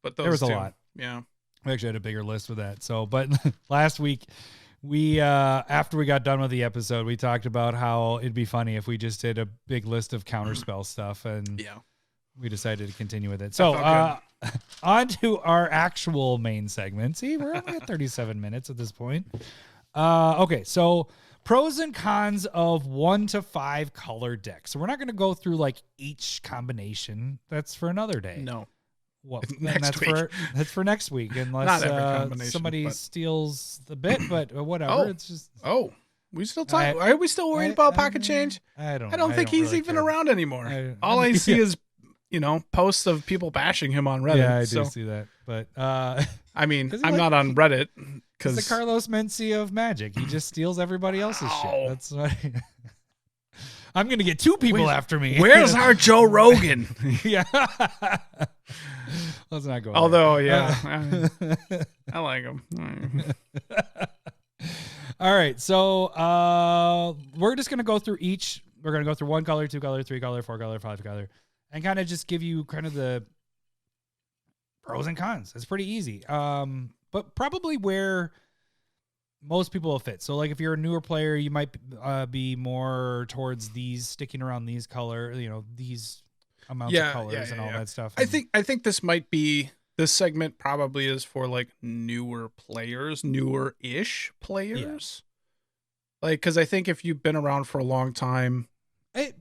but there was a lot. Yeah, we actually had a bigger list with that. So, but last week we after we got done with the episode, we talked about how it'd be funny if we just did a big list of counterspell stuff, and we decided to continue with it. So on to our actual main segment. See, we're only at 37 minutes at this point. Okay, so pros and cons of 1 to 5 color decks. So we're not going to go through like each combination. That's for another day. No. Well, next week. That's for next week, unless somebody steals the bit. But whatever. It's just. Oh, we still talk. Are we still worried about Pocket Change? I don't think he's really even care. around anymore. All I see is, posts of people bashing him on Reddit. Yeah, I do see that. But I mean, I'm not on Reddit because the Carlos Mencia of Magic. He just steals everybody else's shit. That's why. I'm gonna get 2 people after me. Where's our Joe Rogan? Yeah. Let's not go. Although, I like him. All right, so we're just gonna go through each. We're gonna go through 1 color, 2 color, 3 color, 4 color, 5 color, and kind of just give you kind of the pros and cons. It's pretty easy. But probably where most people will fit. So like if you're a newer player, you might be more towards sticking around these color, these amounts of colors and all that stuff. I think this segment probably is for like newer players, newer-ish players. Yeah. Like, cause I think if you've been around for a long time,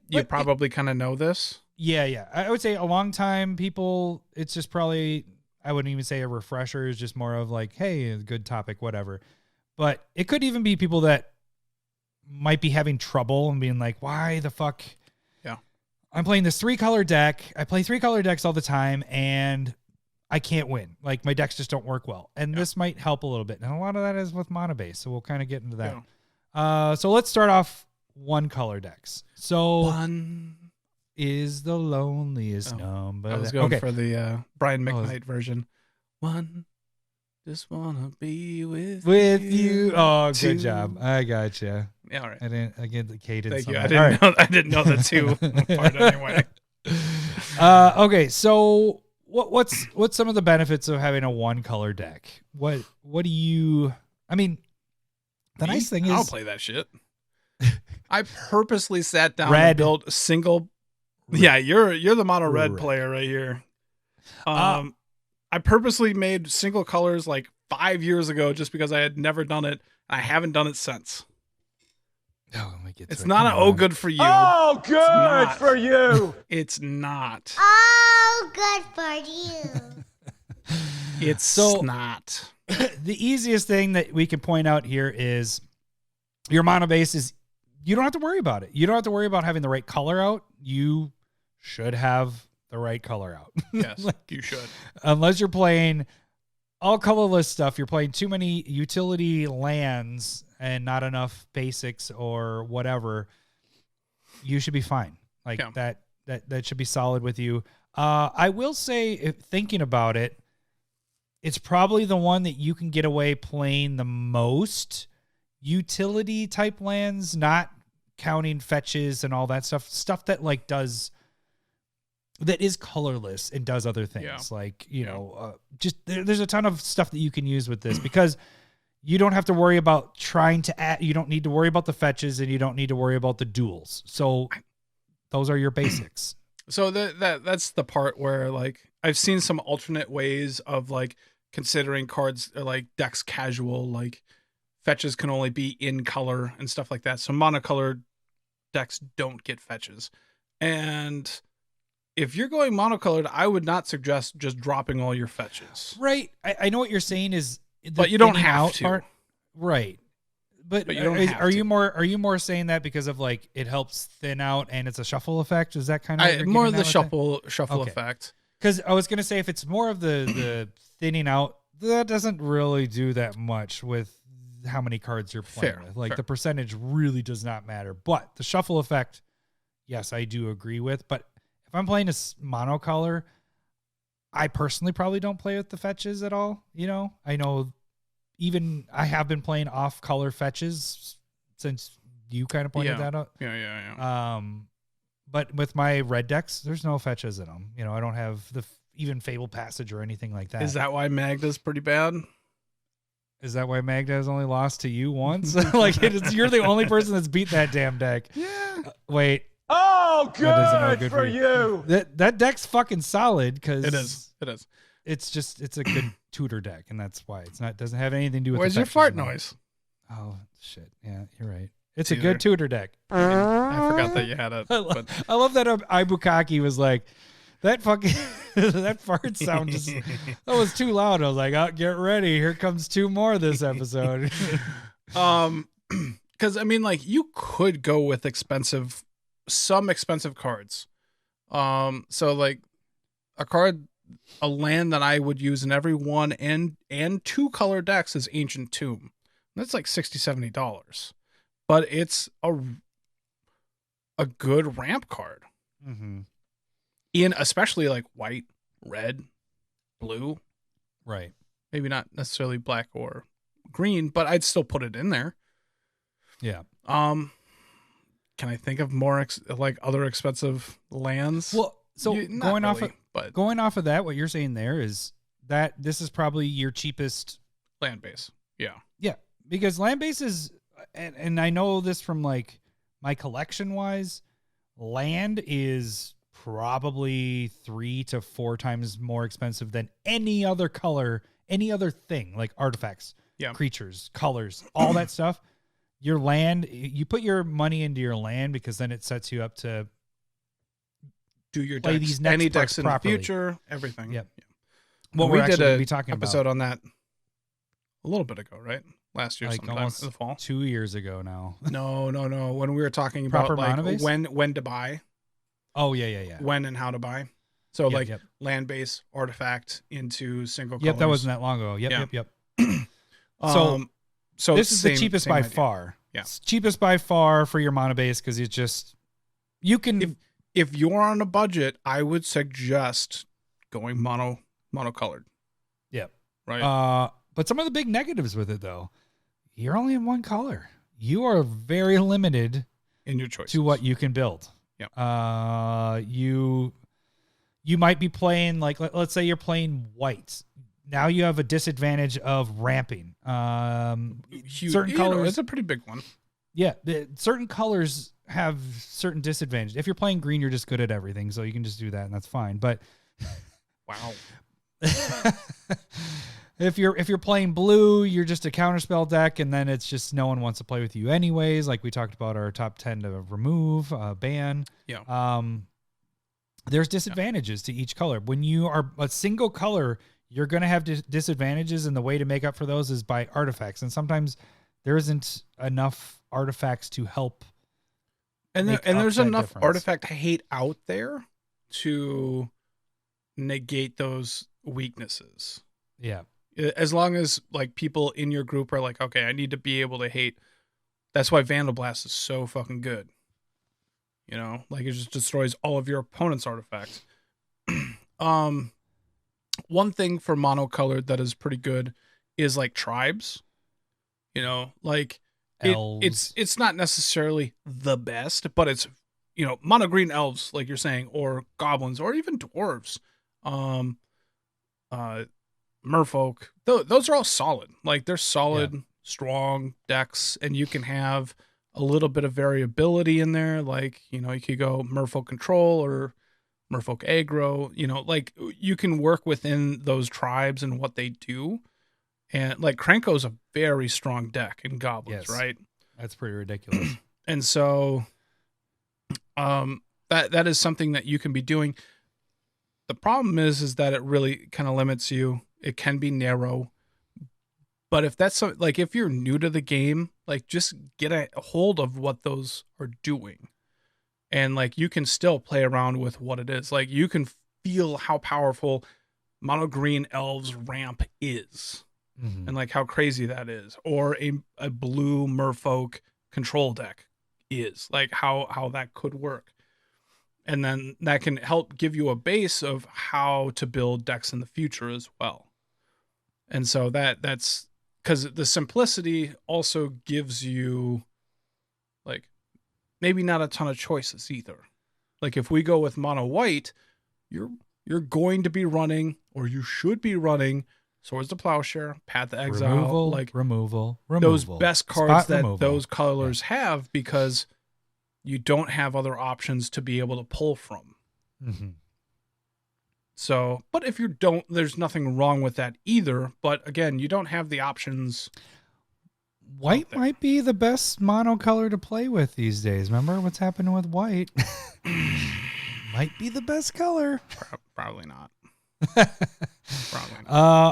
you probably kind of know this. Yeah. I would say a long time people, it's just probably, I wouldn't even say a refresher, is just more of like, hey, a good topic, whatever. But it could even be people that might be having trouble and being like, why the fuck? Yeah. I'm playing this 3-color deck. I play 3-color decks all the time and I can't win. Like my decks just don't work well. And this might help a little bit. And a lot of that is with mono base. So we'll kind of get into that. Yeah. So let's start off 1-color decks. So 1 is the loneliest number. I was going for the Brian McKnight version. 1. Just wanna be with you. Oh, 2. good job. I got you. Yeah, all right. I get the cadence. Thank you. I didn't know the 2 part anyway. Okay, so what's some of the benefits of having a 1-color deck? What do you? I mean, the nice thing is I'll play that shit. I purposely sat down and built a single. Red. Yeah, you're the mono red player right here. I purposely made single colors like 5 years ago just because I had never done it. I haven't done it since. Oh, it's not good for you. Oh, good for you. It's not. Oh, good for you. It's not. The easiest thing that we can point out here is your mono base is, you don't have to worry about it. You don't have to worry about having the right color out. You should have the right color out. Yes, you should. Unless you're playing all colorless stuff, you're playing too many utility lands and not enough basics or whatever, you should be fine. Like that should be solid with you. I will say, thinking about it, it's probably the one that you can get away playing the most utility type lands, not counting fetches and all that stuff that like that is colorless and does other things. Yeah. Like, just there's a ton of stuff that you can use with this because you don't have to worry about trying to add, you don't need to worry about the fetches and you don't need to worry about the duels. So those are your basics. So that's the part where like I've seen some alternate ways of like considering cards are like decks casual, like fetches can only be in color and stuff like that. So monocolored decks don't get fetches. And if you're going monocolored, I would not suggest just dropping all your fetches. Right. I know what you're saying is, but you don't have to. Part, right. But you don't are you more saying that because of like it helps thin out and it's a shuffle effect? Is that kind of more of the shuffle effect? Because I was gonna say if it's more of the thinning out, that doesn't really do that much with how many cards you're playing with. Like the percentage really does not matter. But the shuffle effect, yes, I do agree with. But if I'm playing a monocolor, I personally probably don't play with the fetches at all. You know, I know. Even I have been playing off color fetches since you kind of pointed that out. Yeah. But with my red decks, there's no fetches in them. You know, I don't have even Fable Passage or anything like that. Is that why Magda's pretty bad? Is that why Magda has only lost to you once? Like you're the only person that's beat that damn deck. Yeah. Wait. Oh, good for you. That deck's fucking solid because it is. It's a good tutor deck, and that's why doesn't have anything to do with. Where's your fart noise? Oh shit! Yeah, you're right. It's a good tutor deck. I forgot that you had it. I love that Ibukaki was like that fucking that fart sound just that was too loud. I was like, oh, get ready, here comes two more this episode. Because I mean, like you could go with some expensive cards. So like a land that I would use in every one and two color decks is Ancient Tomb. That's like $60-$70, but it's a good ramp card. Mm-hmm. In especially like white, red, blue, right? Maybe not necessarily black or green, but I'd still put it in there. Yeah. Can I think of more other expensive lands? Well, so going off of that, what you're saying there is that this is probably your cheapest land base. Yeah. Yeah. Because land base is, and I know this from like my collection wise, land is probably 3 to 4 times more expensive than any other color, any other thing like artifacts, creatures, colors, all that stuff. Your land, you put your money into your land because then it sets you up to do your play decks, these next any decks in properly. the future, everything. Yep. Yeah. Well, we did a be talking episode about on that a little bit ago, right? Last year, like sometime almost in the fall. 2 years ago now. No. When we were talking about like when to buy. Oh yeah. When and how to buy. So land base, artifact into single colors. Yep, that wasn't that long ago. Yep. So this is the cheapest by far. Yeah. It's cheapest by far for your mono base because it's just you can if you're on a budget, I would suggest going monocolored. Yep. Right. But some of the big negatives with it though, you're only in one color. You are very limited in your choice to what you can build. Yeah. You might be playing like let's say you're playing white. Now you have a disadvantage of ramping. Certain colors, it's a pretty big one. Yeah, certain colors have certain disadvantages. If you're playing green, you're just good at everything, so you can just do that, and that's fine. But wow, if you're playing blue, you're just a counterspell deck, and then it's just no one wants to play with you anyways. Like we talked about our top 10 to remove, ban. Yeah. There's disadvantages to each color. When you are a single color, you're going to have disadvantages, and the way to make up for those is by artifacts. And sometimes there isn't enough artifacts to help. And there's enough artifact hate out there to negate those weaknesses. Yeah. As long as like people in your group are like, okay, I need to be able to hate. That's why Vandal Blast is so fucking good. You know, like it just destroys all of your opponent's artifacts. One thing for monocolored that is pretty good is like tribes. You know, like it's not necessarily the best, but it's, you know, mono green elves, like you're saying, or goblins, or even dwarves, merfolk. Those are all solid. Like they're solid, strong decks, and you can have a little bit of variability in there. Like, you know, you could go merfolk control or Merfolk aggro, like you can work within those tribes and what they do. And like Krenko's a very strong deck in goblins, Yes. right? That's pretty ridiculous. And so that is something that you can be doing. The problem is that it really kind of limits you. It can be narrow. But if that's like if you're new to the game, like just get a hold of what those are doing. And like you can still play around with what it is. Like you can feel how powerful mono green elves ramp is. And like how crazy that is. Or a blue merfolk control deck is. Like how that could work. And then that can help give you a base of how to build decks in the future as well. And so that's because the simplicity also gives you like maybe not a ton of choices either. Like if we go with mono white, you're going to be running, or you should be running, Swords to Plowshare, Path to Exile, removal, those best cards that those colors have, because you don't have other options to be able to pull from. So, but if you don't, there's nothing wrong with that either. But again, you don't have the options. White might be the best mono color to play with these days. Remember what's happening with white? Might be the best color. Probably not.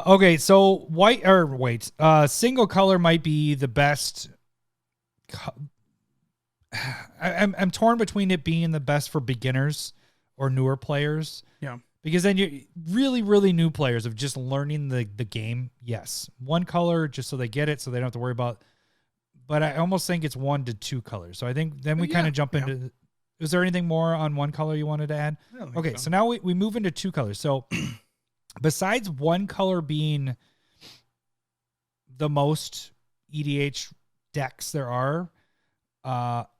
Okay, so single color might be the best. I'm torn between it being the best for beginners or newer players. Yeah. Because then you really, really new players of just learning the game. Yes. One color just so they get it, so they don't have to worry about. But I almost think it's 1 to 2 colors. So I think then we kind of jump into. Is there anything more on one color you wanted to add? Okay, so now we move into 2 colors. So besides one color being the most EDH decks there are,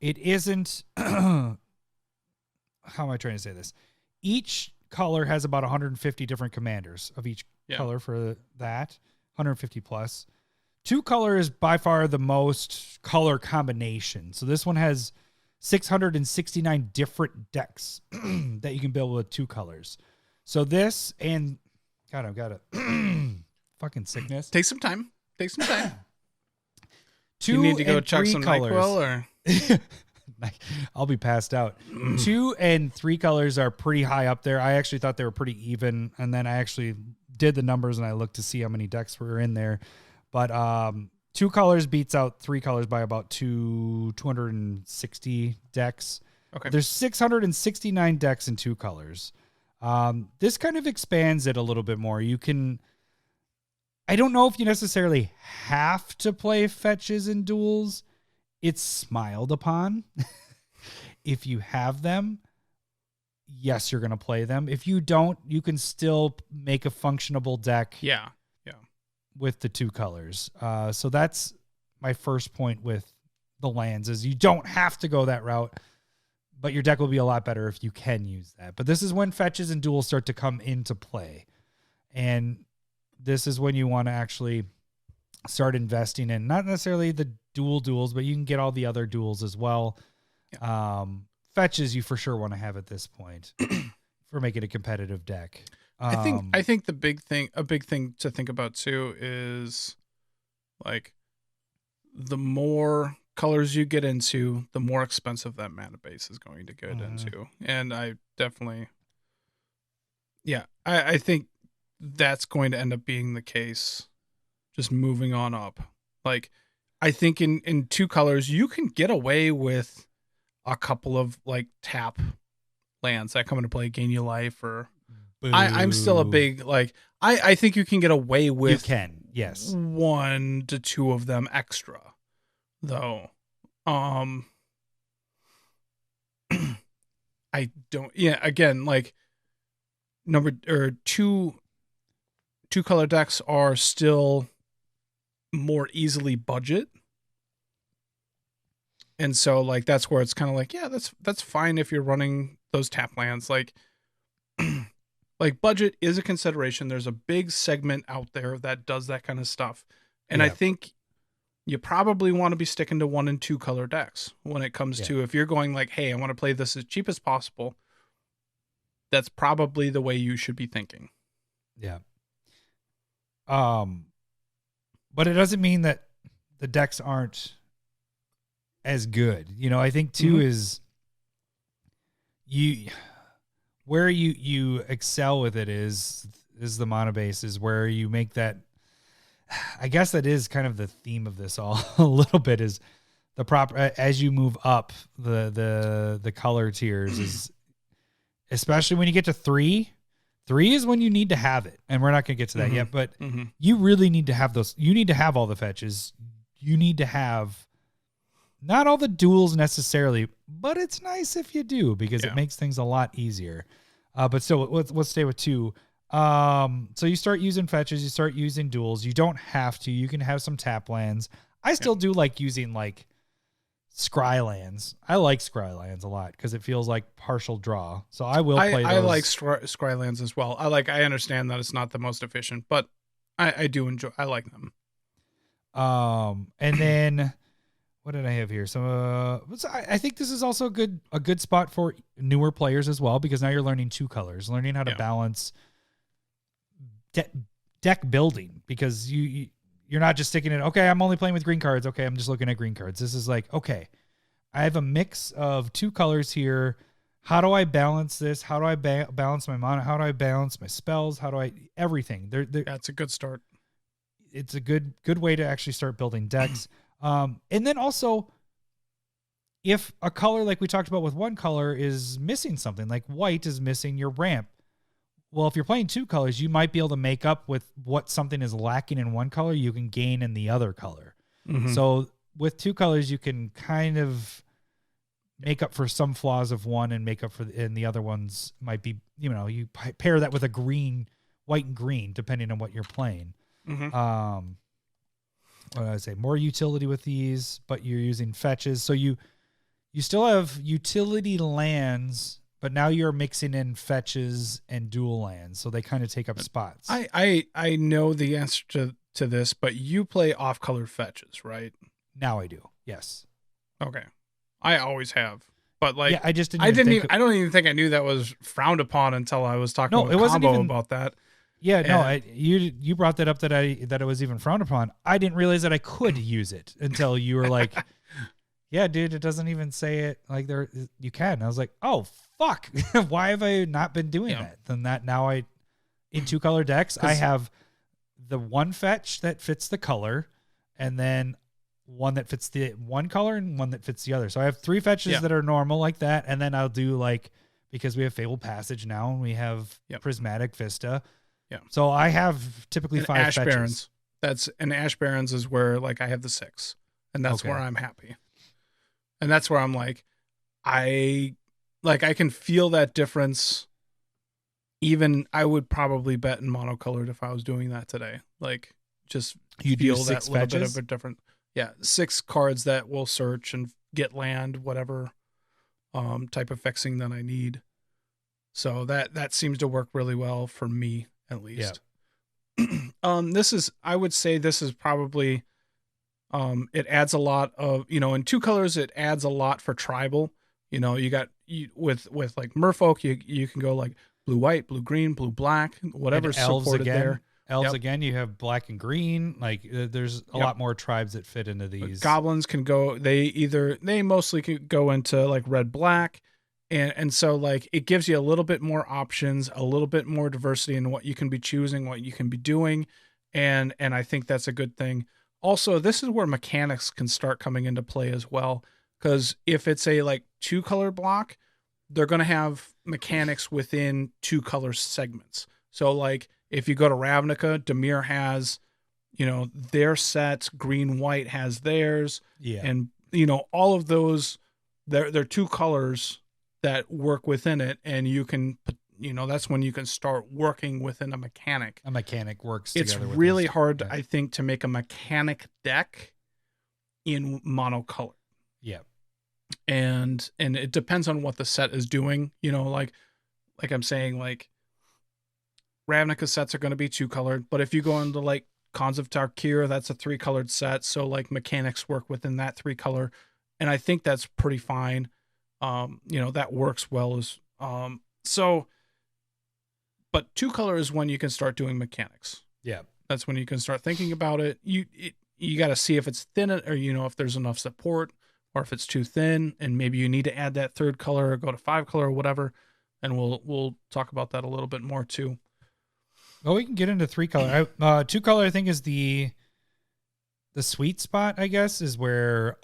it isn't. How am I trying to say this? Each color has about 150 different commanders of each color for that, 150 plus. 2 color is by far the most color combination. So this one has 669 different decks that you can build with 2 colors. So this and God, I've got a fucking sickness. Take some time. 2 you need to go and chuck 3 some colors. NyQuil, or I'll be passed out. 2 and 3 colors are pretty high up there. I actually thought they were pretty even, and then I actually did the numbers and I looked to see how many decks were in there. But 2 colors beats out 3 colors by about 260 decks. Okay. There's 669 decks in 2 colors. This kind of expands it a little bit more. You can. I don't know if you necessarily have to play fetches and duels. It's smiled upon. If you have them, yes, you're going to play them. If you don't, you can still make a functionable deck. Yeah. With the 2 colors. So that's my first point with the lands is you don't have to go that route, but your deck will be a lot better if you can use that. But this is when fetches and duels start to come into play. And this is when you want to actually start investing in not necessarily the duels, but you can get all the other duels as well. Yeah. Fetches you for sure want to have at this point for making a competitive deck. I think a big thing to think about too is like the more colors you get into, the more expensive that mana base is going to get into. And I definitely, I think that's going to end up being the case. Just moving on up. Like, I think in 2 colors, you can get away with a couple of like tap lands that come into play, gain you life, or I'm still a big, like, I think you can get away with. You can, yes. 1 to 2 of them extra, though. I don't. Yeah, again, like two color decks are still more easily budget, and so like that's where it's kind of like, yeah, that's fine if you're running those tap lands, like. Like budget is a consideration. There's a big segment out there that does that kind of stuff. And I think you probably want to be sticking to 1 and 2 color decks when it comes to, if you're going like, hey, I want to play this as cheap as possible. that's probably the way you should be thinking. Yeah. But it doesn't mean that the decks aren't as good. You know, I think too is where you excel with it is the mono base, is where you make that. I guess that is kind of the theme of this all a little bit, is the proper, as you move up the color tiers, is especially when you get to 3 is when you need to have it. And we're not going to get to that yet, but you really need to have those. You need to have all the fetches. You need to have not all the duels necessarily, but it's nice if you do, because it makes things a lot easier. But still, let's stay with 2. So you start using fetches, you start using duels. You don't have to. You can have some tap lands. I still do like using like scry lands. I like scry lands a lot because it feels like partial draw. So I will play those. I like scry lands as well. I understand that it's not the most efficient, but I do enjoy. I like them. And then what did I have here? So I think this is also a good spot for newer players as well, because now you're learning 2 colors, learning how to balance deck building, because you're not just sticking it. Okay, I'm only playing with green cards. Okay, I'm just looking at green cards. This is like, okay, I have a mix of 2 colors here. How do I balance this? How do I balance my mana? How do I balance my spells? How do I everything? That's a good start. It's a good way to actually start building decks. And then also, if a color, like we talked about with one color, is missing something, like white is missing your ramp. Well, if you're playing 2 colors, you might be able to make up with what something is lacking in one color, you can gain in the other color. So with 2 colors, you can kind of make up for some flaws of one and make up for and the other ones might be, you pair that with a white and green, depending on what you're playing. What did I say? More utility with these, but you're using fetches. So you still have utility lands, but now you're mixing in fetches and dual lands, so they kind of take up spots. I know the answer to this, but you play off-color fetches, right? Now I do. Yes. Okay. I always have. But like, I just I don't even think I knew that was frowned upon until I was talking with Combo about that. Yeah, no, you brought that up that it was even frowned upon. I didn't realize that I could use it until you were like, yeah, dude, it doesn't even say it like there you can. And I was like, oh fuck, why have I not been doing that? Then that now in 2 color decks, I have the one fetch that fits the color, and then one that fits the one color and one that fits the other. So I have 3 fetches that are normal like that, and then I'll do like, because we have Fabled Passage now and we have Prismatic Vista. Yeah. So I have typically 5 Ash fetches. Barrens. Ash Barrens is where like I have the 6, and that's where I'm happy. And that's where I'm like, I can feel that difference. Even I would probably bet in monocolored if I was doing that today. Like, just you'd feel use that 6 little fetches? bit of a different. Yeah, 6 cards that will search and get land, whatever type of fixing that I need. So that seems to work really well for me, at least. Yeah. I would say this is probably, it adds a lot of, in 2 colors, it adds a lot for tribal. With like Merfolk, you can go like blue, white, blue, green, blue, black, whatever's supported there. Elves again, you have black and green. Like there's a lot more tribes that fit into these. Goblins can go, they mostly could go into like red, black. And so like it gives you a little bit more options, a little bit more diversity in what you can be choosing, what you can be doing. And I think that's a good thing. Also, this is where mechanics can start coming into play as well. Because if it's a like 2 color block, they're going to have mechanics within 2 color segments. So like if you go to Ravnica, Dimir has, their sets, green, white has theirs. Yeah. And, all of those, they're 2 colors that work within it. And you can, that's when you can start working within a mechanic. A mechanic works It's together with really this. hard, I think, to make a mechanic deck in monocolor. Yeah. And it depends on what the set is doing, like I'm saying, like Ravnica sets are going to be 2 colored, but if you go into like Khans of Tarkir, that's a 3 colored set. So like mechanics work within that 3 color. And I think that's pretty fine. That works well as, so But 2-color is when you can start doing mechanics. Yeah. That's when you can start thinking about it. You got to see if it's thin, or if there's enough support, or if it's too thin, and maybe you need to add that 3rd color or go to 5-color or whatever. And we'll talk about that a little bit more too. Well, we can get into 3-color. 2-color, I think, is the sweet spot. I guess is where,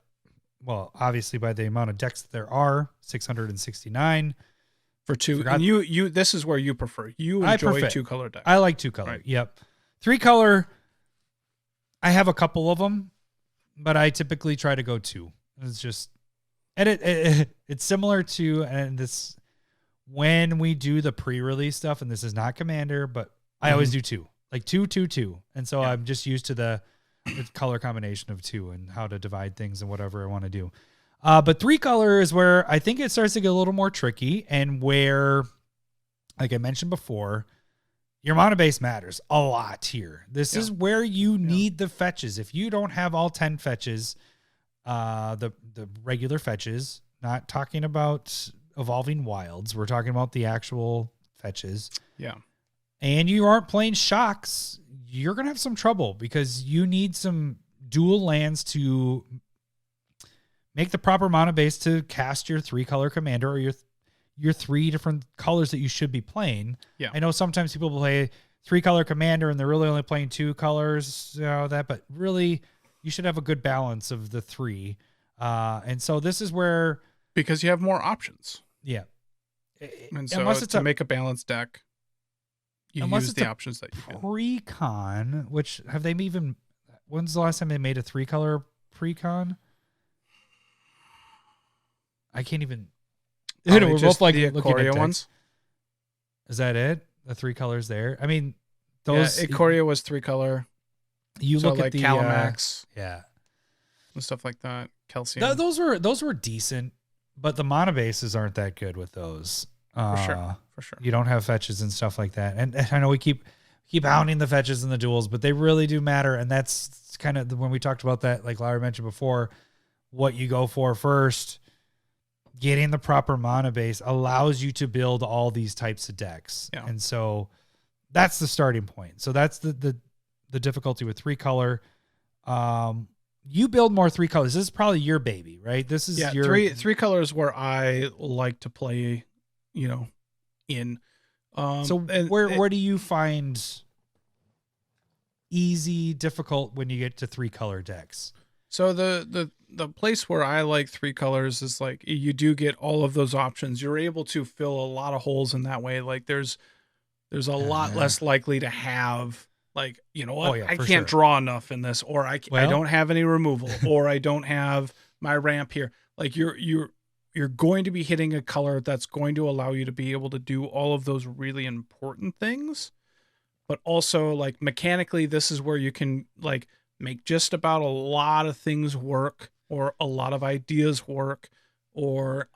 well, obviously by the amount of decks that there are, 669 for 2. And you this is where you prefer. You enjoy 2-color decks. I like 2-color. Right. Yep. 3-color, I have a couple of them, but I typically try to go 2. It's just, and it's similar to, and this, when we do the pre-release stuff, and this is not Commander, but I always do 2, like 2, 2, 2. And so I'm just used to the color combination of 2 and how to divide things and whatever I want to do. But 3-color is where I think it starts to get a little more tricky, and where, like I mentioned before, your mana base matters a lot here. This is where you need the fetches. If you don't have all 10 fetches, the regular fetches, not talking about Evolving Wilds, we're talking about the actual fetches. Yeah. And you aren't playing shocks, you're going to have some trouble, because you need some dual lands to make the proper mana base to cast your 3-color commander, or your 3 different colors that you should be playing. Yeah. I know sometimes people play 3-color commander and they're really only playing 2 colors, but really you should have a good balance of the 3. And so this is where, because you have more options. Yeah. And so unless it's to make a balanced deck, you use the options that you can. Pre-con, which have they even, when's the last time they made a 3-color pre-con? I can't even. We're both like the looking at ones. Is that it? The 3 colors there. I mean, those. Yeah, Ikoria was 3-color. You look like at the Calamax, and stuff like that. Calcium. Those were decent, but the mana bases aren't that good with those. For sure. You don't have fetches and stuff like that. And I know we keep hounding the fetches and the duels, but they really do matter. And that's kind of when we talked about that, like Lair mentioned before, what you go for first. Getting the proper mana base allows you to build all these types of decks. Yeah. And so that's the starting point. So that's the difficulty with 3-color. You build more 3 colors. This is probably your baby, right? This is your 3 colors where I like to play, in. So where do you find easy, difficult when you get to 3-color decks? So the place where I like 3 colors is like you do get all of those options. You're able to fill a lot of holes in that way. Like there's a lot less likely to have like, I can't draw enough in this, or I don't have any removal, or I don't have my ramp here. Like you're going to be hitting a color that's going to allow you to be able to do all of those really important things. But also like mechanically, this is where you can like make just about a lot of things work, or a lot of ideas work, or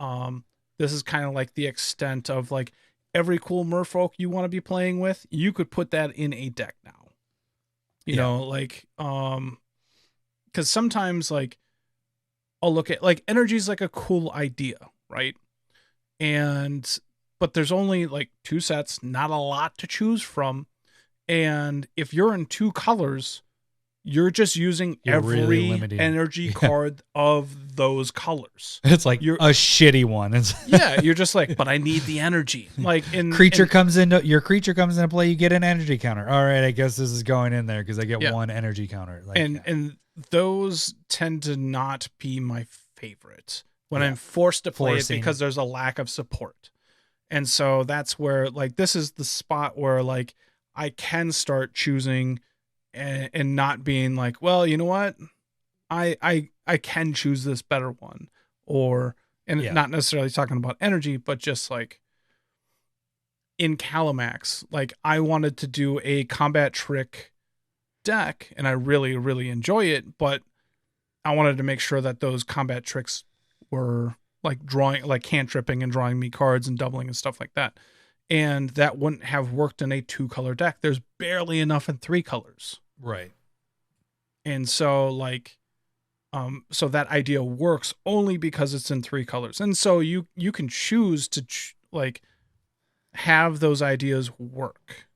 this is kind of like the extent of like every cool merfolk you want to be playing with, you could put that in a deck now. You know, like because sometimes like I'll look at like energy is like a cool idea, right? But there's only like 2 sets, not a lot to choose from. And if you're in 2 colors, you're just using every really energy card of those colors. It's like a shitty one. Yeah, you're just like, but I need the energy. Like your creature comes into play, you get an energy counter. All right, I guess this is going in there because I get 1 energy counter. Like, and those tend to not be my favorite when I'm forced to play it because there's a lack of support. And so that's where like this is the spot where like I can start choosing and not being like, well, you know what? I can choose this better one, not necessarily talking about energy, but just like in Calamax, like I wanted to do a combat trick deck and I really, really enjoy it, but I wanted to make sure that those combat tricks were like drawing, like cantripping and drawing me cards and doubling and stuff like that. And that wouldn't have worked in a 2-color deck. There's barely enough in 3 colors. Right. And so like, so that idea works only because it's in 3 colors. And so you can choose to like have those ideas work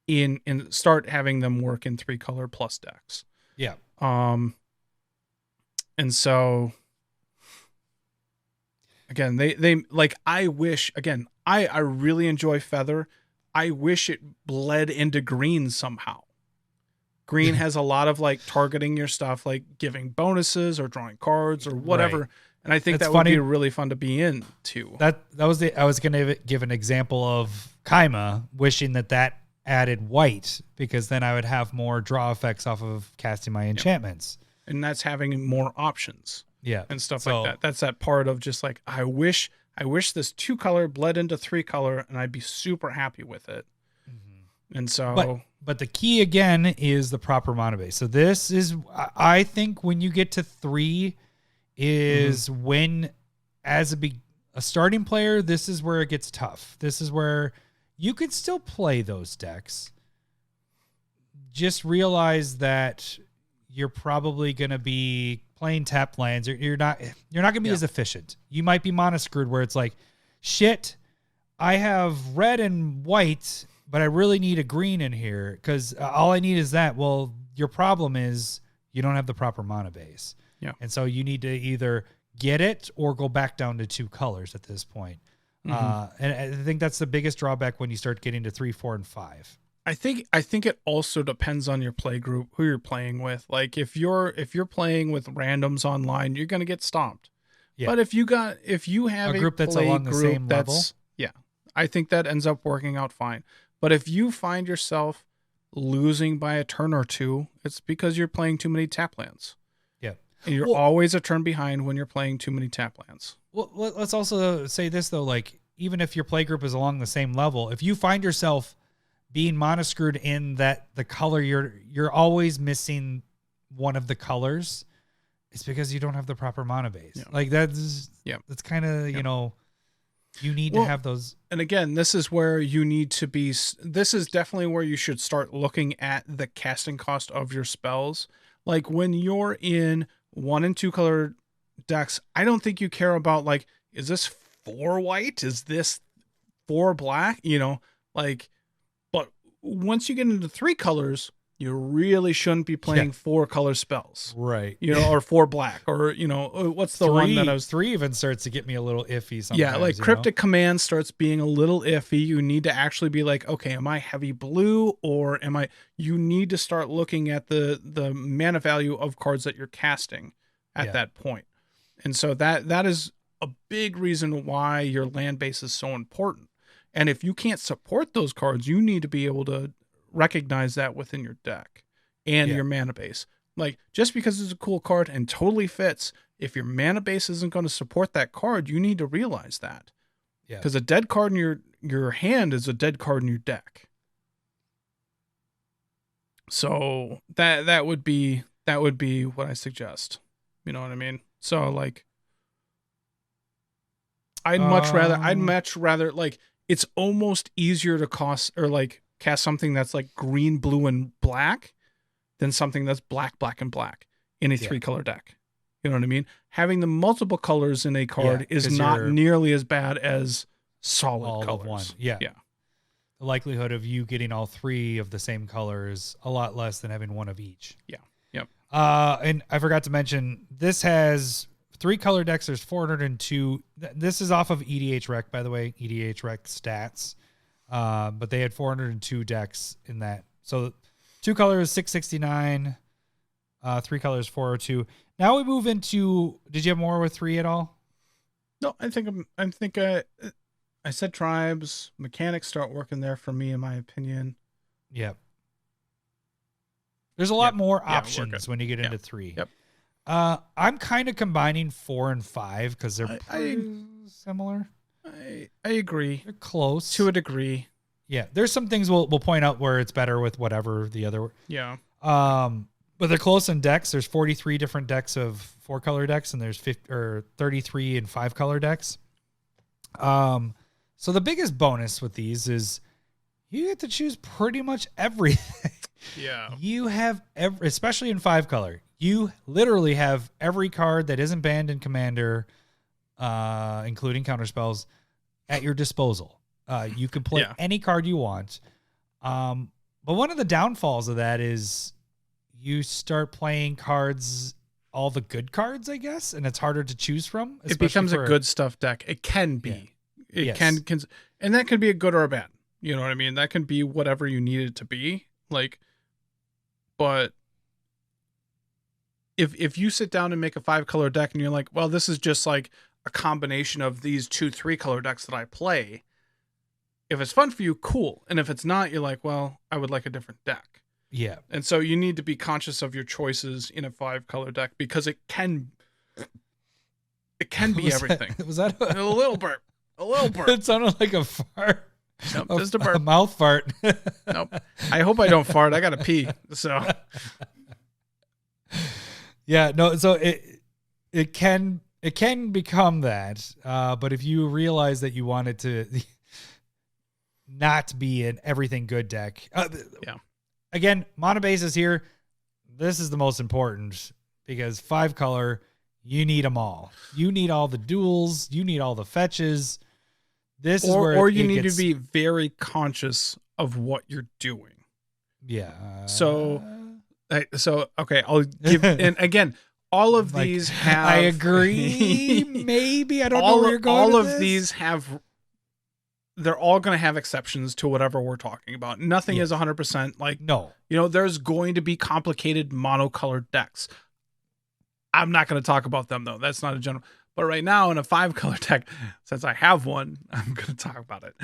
in start having them work in 3-color plus decks. Yeah. And so again, they like, I wish, again, I really enjoy Feather. I wish it bled into green somehow. Green has a lot of like targeting your stuff, like giving bonuses or drawing cards or whatever. Right. And I think that would be really fun to be into. I was going to give an example of Kaima wishing that added white, because then I would have more draw effects off of casting my enchantments. And that's having more options. Yeah. And stuff like that. That's that part of just like, I wish this 2-color bled into 3-color and I'd be super happy with it. Mm-hmm. And so, but the key again is the proper mana base. So this is, I think when you get to 3 is when, as a starting player, this is where it gets tough. This is where you could still play those decks. Just realize that you're probably going to be playing tapped lands. You're not going to be as efficient. You might be mana screwed where it's like, shit, I have red and white, but I really need a green in here because all I need is that. Well, your problem is you don't have the proper mana base. Yeah. And so you need to either get it or go back down to 2 colors at this point. Mm-hmm. And I think that's the biggest drawback when you start getting to 3, 4, and 5. I think it also depends on your play group, who you're playing with. Like if you're playing with randoms online, you're going to get stomped. Yeah. But if you have a group that's along the same level, yeah, I think that ends up working out fine. But if you find yourself losing by a turn or 2, it's because you're playing too many tap lands. Yeah. And you're always a turn behind when you're playing too many tap lands. Well, let's also say this though, like even if your play group is along the same level, if you find yourself being mana screwed in that the color you're always missing one of the colors, it's because you don't have the proper mana base. Yeah. Like that's kind of, you know, you need to have those. And again, this is where you need to be. This is definitely where you should start looking at the casting cost of your spells. Like when you're in 1 and 2 color decks, I don't think you care about like, is this 4 white? Is this 4 black? You know, like, but once you get into 3 colors, you really shouldn't be playing 4 color spells. Right. You know, or 4 black, or, you know, what's the one that I was 3 even starts to get me a little iffy sometimes. Yeah. Like cryptic command starts being a little iffy. You need to actually be like, okay, am I heavy blue or you need to start looking at the mana value of cards that you're casting at that point. And so that is a big reason why your land base is so important. And if you can't support those cards, you need to be able to recognize that within your deck and your mana base. Like just because it's a cool card and totally fits, if your mana base isn't going to support that card, you need to realize that. Yeah. Because a dead card in your hand is a dead card in your deck. So that would be what I suggest. You know what I mean? So like I'd much rather like it's almost easier to cast something that's like green, blue, and black than something that's black, black, and black in a 3-color deck. You know what I mean? Having the multiple colors in a card is not nearly as bad as solid colors. Of one. Yeah. The likelihood of you getting all 3 of the same color is a lot less than having 1 of each. Yeah. Yep. And I forgot to mention, this has 3 color decks. There's 402. This is off of EDH Rec, by the way, EDH Rec stats. But they had 402 decks in that. So 2 colors, 669, 3 colors, 402. Now we move into, did you have more with 3 at all? No, I think I said tribes. Mechanics start working there for me, in my opinion. Yep. There's a lot more options when you get into 3. Yep. I'm kind of combining 4 and 5 because they're similar. I agree. They're close to a degree. Yeah, there's some things we'll point out where it's better with whatever the other. Yeah. But they're close in decks. There's 43 different decks of 4-color decks, and there's 33 and 5-color decks. So the biggest bonus with these is you get to choose pretty much everything. Yeah. You have especially in 5-color, you literally have every card that isn't banned in Commander, including counterspells, at your disposal. You can play any card you want. But one of the downfalls of that is you start playing cards, all the good cards, I guess, and it's harder to choose from. It becomes a good stuff deck. It can be. It can, and that can be a good or a bad. You know what I mean? That can be whatever you need it to be. Like, but if you sit down and make a 5-color deck and you're like, well, this is just like a combination of these 2 3-color decks that I play. If it's fun for you, cool. And if it's not, you're like, well, I would like a different deck. Yeah. And so you need to be conscious of your choices in a 5-color deck because it can be everything. Was that a little burp? A little burp. It sounded like a fart. Nope, just a burp. A mouth fart. Nope. I hope I don't fart. I got to pee. So. Yeah, no, so it can become that. But if you realize that you want it to not be an everything good deck. Again, mono base is here. This is the most important because 5-color, you need them all. You need all the duels. You need all the fetches. This is where you need to be very conscious of what you're doing. Yeah. So okay, I'll give. And again, all of these have. I agree. Maybe I don't know where you're going. All with of this. These have. They're all going to have exceptions to whatever we're talking about. Nothing is 100% like. No. There's going to be complicated monocolored decks. I'm not going to talk about them though. That's not a general. But right now in a 5-color deck, since I have one, I'm going to talk about it.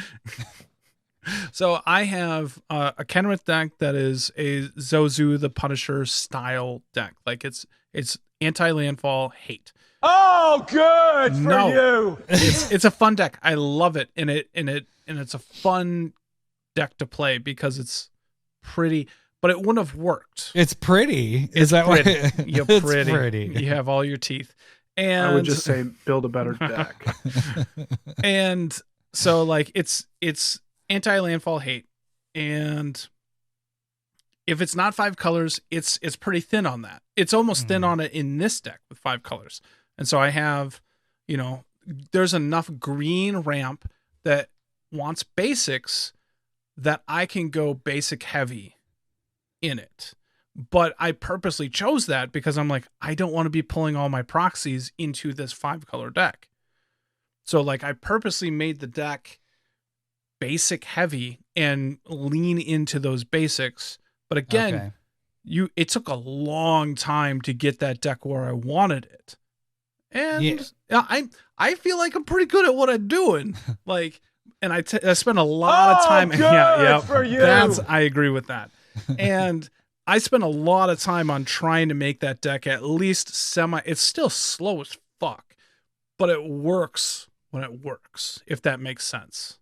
So I have a Kenrith deck that is a Zozu the Punisher style deck. Like it's anti-landfall hate. Oh, good for you. It's a fun deck. I love it. And it's a fun deck to play because it's pretty, but it wouldn't have worked. It's pretty. Is that pretty. What? You're It's pretty. pretty. You have all your teeth. And I would just say build a better deck. And so like it's anti-landfall hate. And if it's not 5 colors, it's pretty thin on that. It's almost thin on it in this deck with 5 colors. And so I have, there's enough green ramp that wants basics that I can go basic heavy in it. But I purposely chose that because I'm like, I don't want to be pulling all my proxies into this 5-color deck. So like I purposely made the deck basic heavy and lean into those basics. But again, it took a long time to get that deck where I wanted it. And I feel like I'm pretty good at what I'm doing. Like, and I spent a lot of time. Good for you. I agree with that. And I spent a lot of time on trying to make that deck at least it's still slow as fuck, but it works when it works, if that makes sense.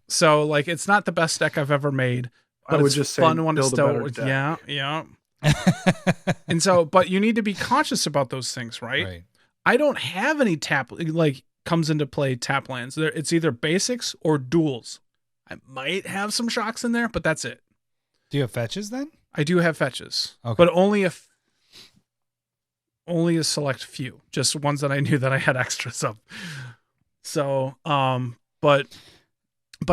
So like, it's not the best deck I've ever made, but it's just fun when it's still, yeah. And so, but you need to be conscious about those things, right? I don't have any comes into play tap lands. It's either basics or duels. I might have some shocks in there, but that's it. Do you have fetches then? I do have fetches, but only a select few, just ones that I knew that I had extras of. So, but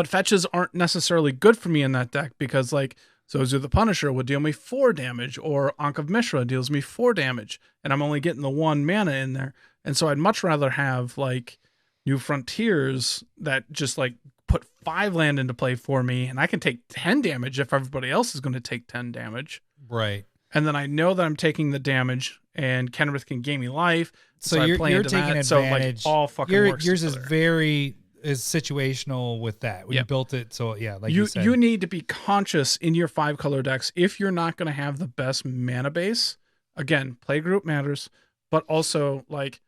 fetches aren't necessarily good for me in that deck because like Zozu the Punisher would deal me 4 damage or Ankh of Mishra deals me 4 damage and I'm only getting the 1 mana in there. And so I'd much rather have like New Frontiers that just like put 5 land into play for me and I can take 10 damage if everybody else is going to take 10 damage. Right. And then I know that I'm taking the damage and Kenrith can gain me life. So you're taking advantage. So like all fucking works yours together. is situational with that. When you built it. So yeah, like you said. You need to be conscious in your 5-color decks. If you're not going to have the best mana base, again, play group matters, but also like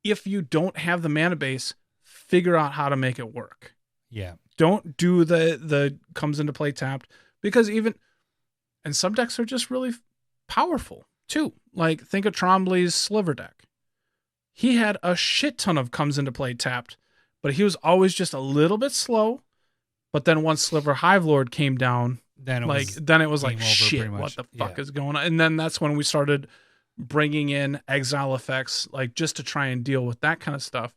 if you don't have the mana base, figure out how to make it work. Yeah. Don't do the comes into play tapped because and some decks are just really powerful too. Like think of Trombley's Sliver deck. He had a shit ton of comes into play tapped, but he was always just a little bit slow. But then once Sliver Hivelord came down, then it was like shit, what the fuck is going on? And then that's when we started bringing in exile effects, like just to try and deal with that kind of stuff.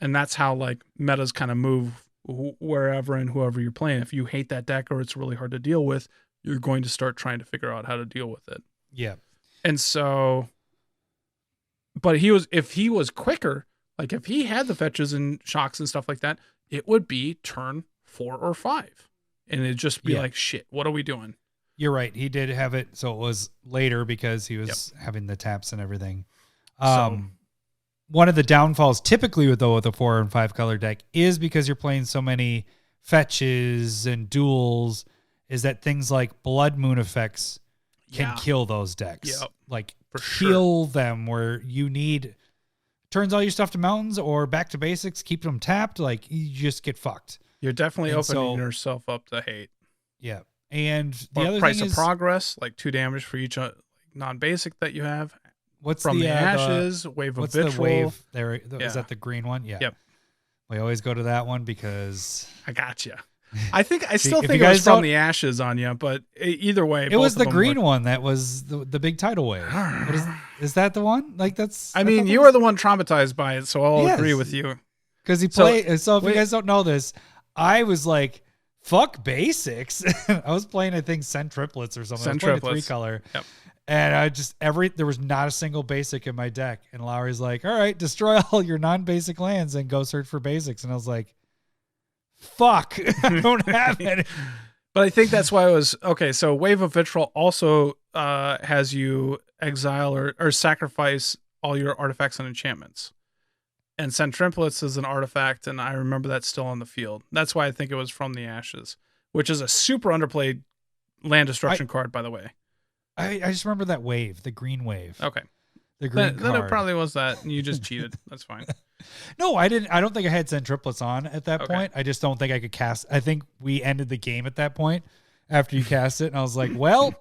And that's how like metas kind of move wherever and whoever you're playing. If you hate that deck or it's really hard to deal with, you're going to start trying to figure out how to deal with it. Yeah. And so, but if he was quicker, like if he had the fetches and shocks and stuff like that, it would be turn 4 or 5. And it'd just be like, shit, what are we doing? You're right. He did have it. So it was later because he was having the taps and everything. One of the downfalls typically with a 4 and 5 color deck is because you're playing so many fetches and duels, is that things like Blood Moon effects can kill those decks. Yep. Like kill them where you need turns all your stuff to mountains or back to basics, keep them tapped. Like you just get fucked. You're definitely opening yourself up to hate. Yeah. And the other price thing of progress, like 2 damage for each non-basic that you have. What's from the ashes, wave of vitriol. The wave there? Is that the green one? Yeah. Yep. We always go to that one because I got you. I still think it was from the ashes on you, but either way, it was the green one that was the big tidal wave. Is that the one? Like that's. I mean, you were the one traumatized by it, so I'll agree with you. Because he played. So if you guys don't know this, I was like, "Fuck basics." I was playing, I think, Send Triplets or something. I was playing a 3-color. Yep. And there was not a single basic in my deck. And Lowery's like, all right, destroy all your non-basic lands and go search for basics. And I was like, fuck, I don't have any. But I think that's why it was, okay, so Wave of Vitriol also has you exile or sacrifice all your artifacts and enchantments. And Send Triplets is an artifact, and I remember that's still on the field. That's why I think it was from the ashes, which is a super underplayed land destruction card, by the way. I just remember that wave, the green wave. Okay. The green then it probably was that, and you just cheated. That's fine. No, I didn't. I don't think I had Send Triplets on at that point. I just don't think I could cast. I think we ended the game at that point after you cast it, and I was like, well,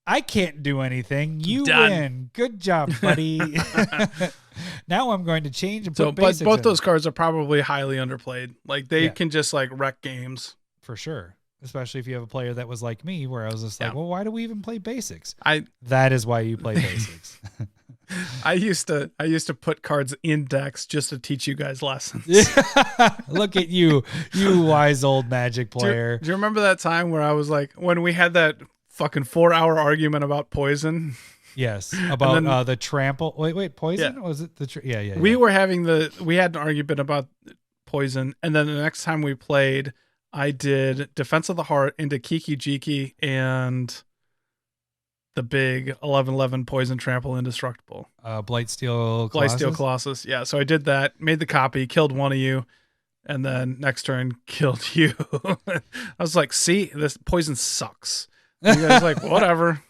I can't do anything. You win. Good job, buddy. Now I'm going to change and put basics But both in. those cards are probably highly underplayed. Like, they can just, like, wreck games. For sure. Especially if you have a player that was like me, where I was just like, well, why do we even play basics? That is why you play basics. I used to put cards in decks just to teach you guys lessons. Look at you wise old Magic player. Do you remember that time where I was like, when we had that fucking 4-hour argument about poison? Yes, about the trample. Wait, poison? Yeah. Was it the? Yeah. We had an argument about poison, and then the next time we played, I did Defense of the Heart into Kiki Jiki and the big 11/11 poison trample indestructible. Blightsteel Colossus. Yeah, so I did that, made the copy, killed one of you, and then next turn killed you. I was like, see, this poison sucks. And you guys like, whatever.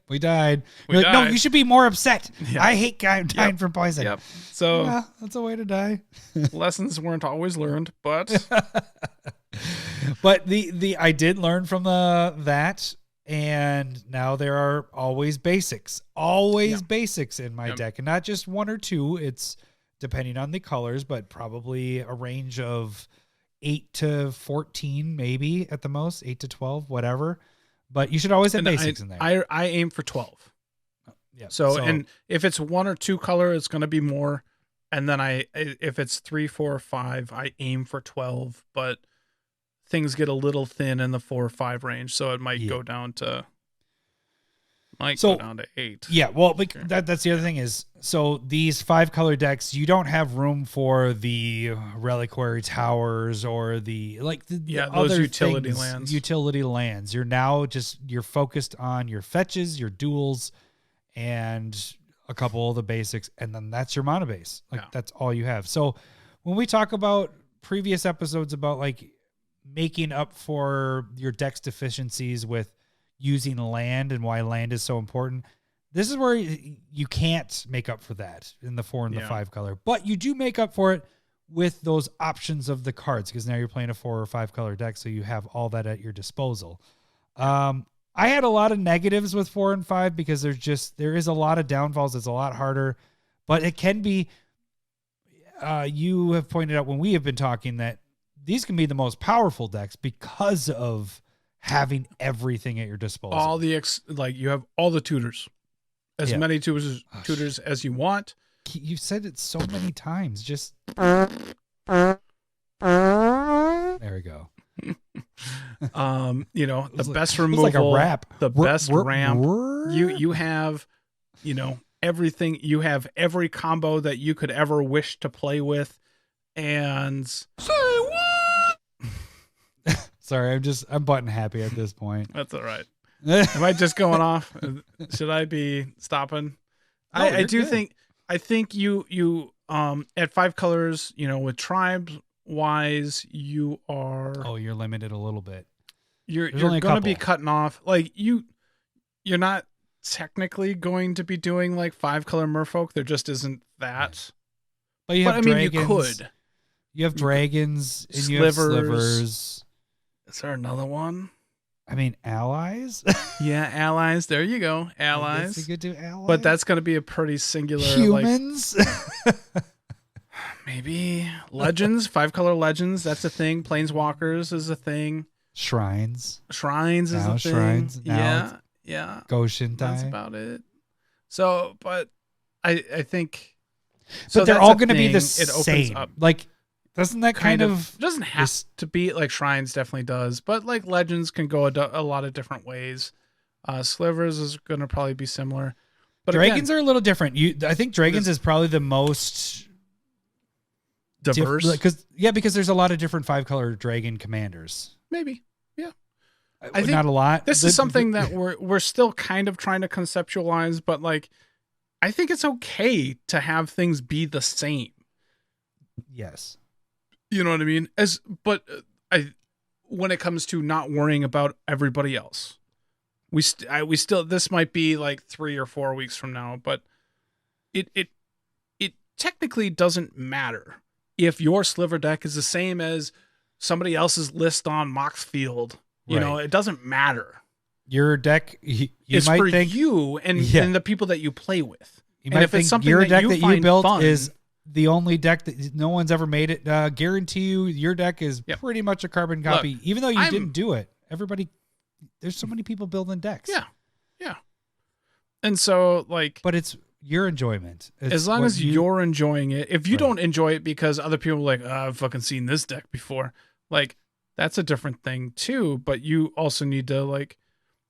We died. No, you should be more upset. Yep. I hate dying from poison. Yep. So yeah, that's a way to die. Lessons weren't always learned, but but I did learn from that, and now there are always basics in my deck, and not just 1 or 2. It's depending on the colors, but probably a range of 8 to 14, maybe at the most, 8 to 12, whatever. But you should always have basics in there. I aim for 12. Yeah. So and if it's 1 or 2 color, it's going to be more. And then if it's 3, 4, 5, I aim for 12. But things get a little thin in the 4 or 5 range, so it might go down to 8. Yeah, well, that's the other thing is, so these 5-color decks, you don't have room for the Reliquary Towers or the those utility lands. You're focused on your fetches, your duels, and a couple of the basics, and then that's your mana base. That's all you have. So when we talk about previous episodes about like making up for your deck's deficiencies with using land and why land is so important, this is where you can't make up for that in the 4 and the 5 color, but you do make up for it with those options of the cards, because now you're playing a 4 or 5 color deck, so you have all that at your disposal. I had a lot of negatives with 4 and 5 because there is a lot of downfalls. It's a lot harder, but it can be, you have pointed out when we have been talking that these can be the most powerful decks because of having everything at your disposal. All the you have all the tutors, as many tutors as you want. You said it so many times. Just there we go. You know, the like- best it was removal, like a rap. the best ramp. Whir. You have, you know, everything. You have every combo that you could ever wish to play with, and Sorry, I'm button happy at this point. that's all right. Am I just going off? Should I be stopping? No, I you're do good. think you at 5 colors, you know, with tribes wise, you are Oh, you're limited a little bit. you're there's only a going to be couple. cutting off. Like you're not technically going to be doing like 5 color merfolk. There just isn't that. But you But have I mean, dragons. you could. You have dragons and you have slivers. Is there another one? I mean, allies. Yeah, allies. There you go, I allies. guess you could do allies. But that's going to be a pretty singular. Like, humans. maybe legends, 5 color legends. That's a thing. Planeswalkers is a thing. Shrines. Shrines is Now a thing. shrines, now Yeah, it's yeah. Goshen That's time. about it. So, but I think. But they're that's all a going to be the thing. It opens same. up Like, doesn't that kind of It doesn't have to be like shrines. Definitely does, but like legends can go a lot of different ways. Slivers is going to probably be similar, but dragons again, are a little different. I think dragons is probably the most diverse. because there's a lot of different 5-color dragon commanders. Maybe, yeah. I think not a lot. This is something that we're still kind of trying to conceptualize, but like, I think it's okay to have things be the same. Yes. You know what I mean? When it comes to not worrying about everybody else, we still this might be like 3 or 4 weeks from now, but it technically doesn't matter if your sliver deck is the same as somebody else's list on Moxfield. You know, it doesn't matter. Your deck, you It's might for think you and the people that you play with. you And might if it's think something your that deck you that you find built fun- is the only deck that no one's ever made it. Guarantee you, your deck is pretty much a carbon copy, even though you didn't do it. There's so many people building decks. Yeah. And so, like, but it's your enjoyment. It's as long what as you're enjoying it, if you don't enjoy it because other people are like, I've fucking seen this deck before, like, that's a different thing too. But you also need to like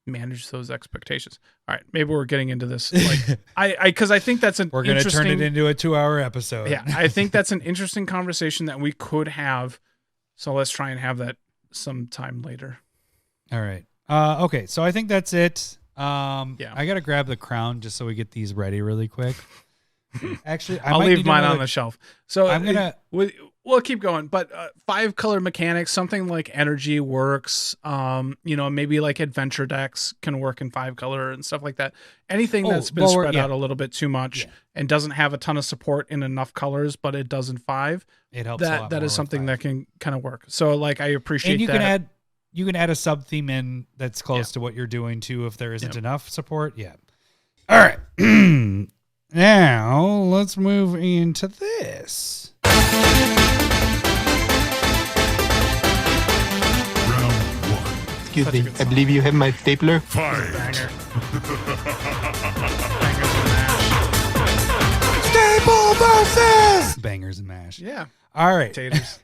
manage those expectations. All right, maybe we're getting into this. Like, because I think that's we're going to turn it into a 2-hour episode. Yeah, I think that's an interesting conversation that we could have. So let's try and have that sometime later. All right. Okay, so I think that's it. I gotta grab the crown just so we get these ready really quick. Actually, I'll leave mine on the shelf. So I'm gonna we'll keep going, but 5 color mechanics, something like energy works. Maybe like adventure decks can work in 5 color and stuff like that. Anything that's been spread out a little bit too much and doesn't have a ton of support in enough colors, but it does in 5. It helps. That is something that can kind of work. So like I appreciate and you that. You can add a sub theme in that's close to what you're doing too if there isn't enough support. Yeah. All right. Now let's move into this. Excuse me, I believe you have my stapler. Staple versus bangers and mash. Yeah. All right. Taters.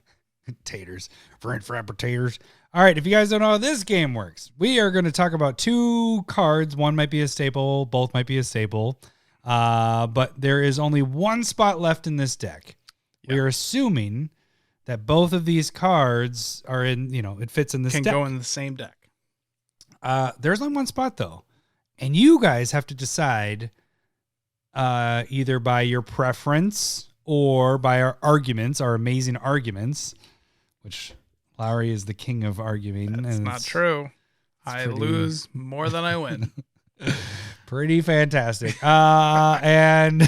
Taters. French fry potatoes. All right. If you guys don't know how this game works, we are going to talk about 2 cards. One might be a staple. Both might be a staple. But there is only 1 spot left in this deck. Yep. We are assuming that both of these cards are in, it fits in this deck. Can go in the same deck. There's only 1 spot though. And you guys have to decide either by your preference or by our arguments, our amazing arguments, which Lowery is the king of arguing. That's not true. I lose more than I win. Pretty fantastic. And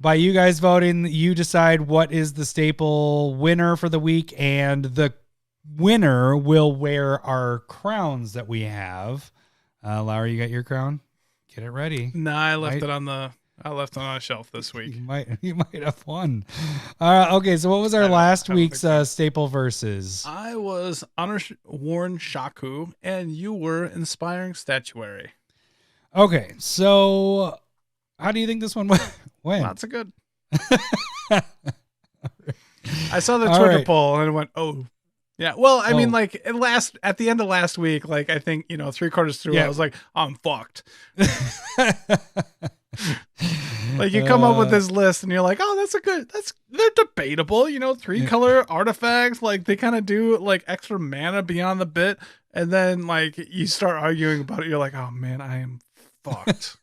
by you guys voting, you decide what is the staple winner for the week, and the winner will wear our crowns that we have. Lowery, you got your crown? Get it ready. No, I left it on a shelf this week. You might have won. Okay, so what was our last week's staple versus? I was Honor-Worn Shaku, and you were Inspiring Statuary. Okay, so how do you think this one went? When? Not so good. I saw the Twitter poll and went, oh. Yeah, well, I mean, like at the end of last week, like I think 3/4 through, I was like, I'm fucked. Like you come up with this list, and you're like, oh, they're debatable, 3-color artifacts, like they kind of do like extra mana beyond the bit, and then like you start arguing about it, you're like, oh man, I am fucked.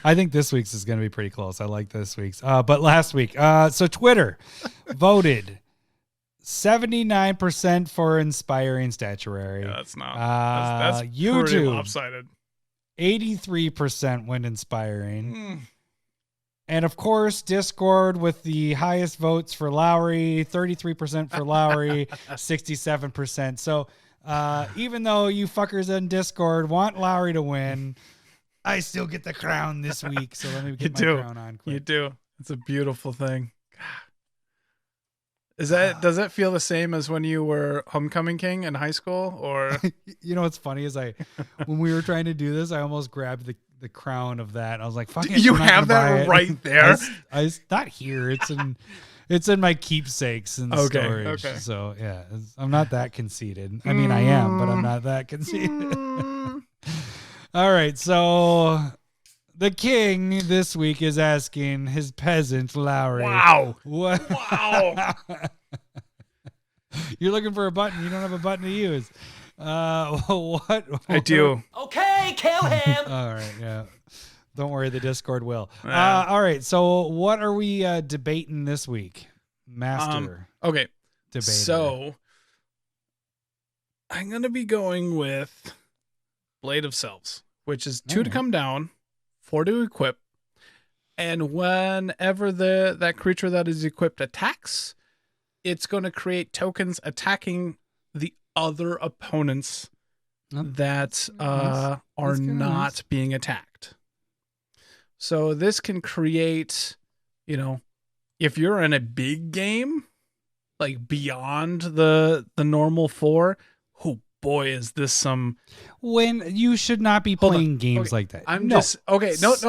I think this week's is going to be pretty close. I like this week's, but last week, so Twitter voted. 79% for inspiring statuary. Yeah, that's not. That's YouTube, pretty lopsided. 83% went inspiring. And of course, Discord with the highest votes for Lowery, 33% for Lowery, 67%. So even though you fuckers in Discord want Lowery to win, I still get the crown this week. So let me get my crown on quick. You do. It's a beautiful thing. Does that feel the same as when you were homecoming king in high school? Or what's funny is when we were trying to do this, I almost grabbed the crown of that. I was like, "Fuck it!" You have that right there. I not here. It's in my keepsakes and storage. Okay. So yeah, I'm not that conceited. I mean, I am, but I'm not that conceited. All right, so. The king this week is asking his peasant, Lowery. Wow. What? Wow. You're looking for a button. You don't have a button to use. What? I do. Okay, kill him. All right, yeah. Don't worry, the Discord will. All right, so what are we debating this week? Master. Okay. Debater. So I'm going to be going with Blade of Selves, which is 2 to come down. 4 to equip, and whenever that creature that is equipped attacks, it's going to create tokens attacking the other opponents that are not being attacked. So this can create, if you're in a big game, like beyond the normal 4, boy, is this some when you should not be playing games like that. No.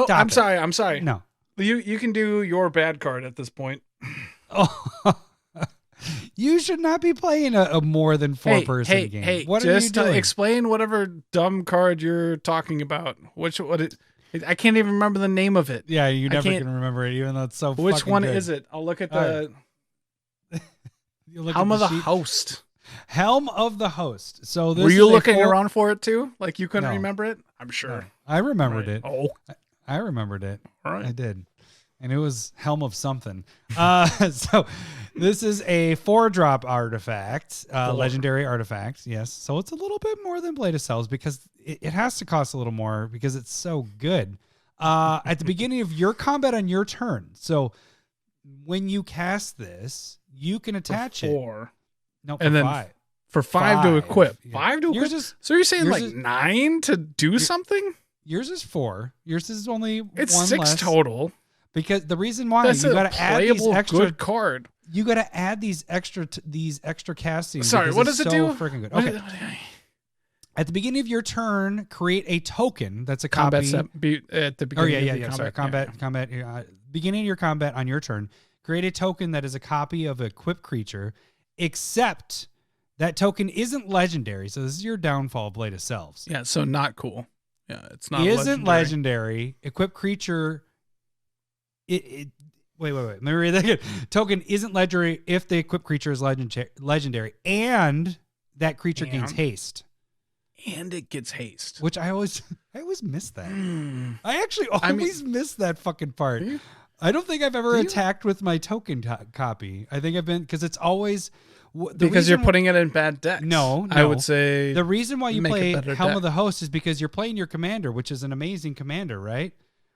I'm sorry. No, you can do your bad card at this point. Oh, you should not be playing a more than 4-person game. Hey, what are you doing? Explain whatever dumb card you're talking about. I can't even remember the name of it. Yeah, you never can remember it, even though it's so. Which one good. Is it? I'll look at the. Helm of the Host. Helm of the Host. So this were you looking around for it too? Like you couldn't remember it? I'm sure. No. I remembered it. Oh, I remembered it. All right. I did. And it was Helm of something. So this is a 4-drop artifact, legendary artifact. Yes. So it's a little bit more than Blade of Selves because it has to cost a little more because it's so good. At the beginning of your combat on your turn. So when you cast this, you can attach it. No, for and then 5. For 5 to equip. Yeah. 5 to equip? So you're saying like 9 to do something? Yours is 4. Yours is only it's 1 6 less. Total. Because the reason why that's you got to add these extra good card. You got to add these extra castings. Sorry, what does it do? Freaking good. Okay. At the beginning of your turn, create a token that's a combat copy. At the beginning. Of your sorry, combat. Beginning of your combat on your turn, create a token that is a copy of an equipped creature. Except that token isn't legendary. So this is your downfall of Blade of Selves. Yeah, so not cool. Yeah, it's not isn't legendary. Equipped creature. Wait. Let me read that again. Token isn't legendary if the equipped creature is legendary and that creature gains haste. And it gets haste. Which I always miss that. I actually always miss that fucking part. I don't think I've ever attacked with my token copy. I think I've been because it's always because you're putting it in bad decks. No, I would say the reason why you play Helm of the Host is because you're playing your commander, which is an amazing commander, right?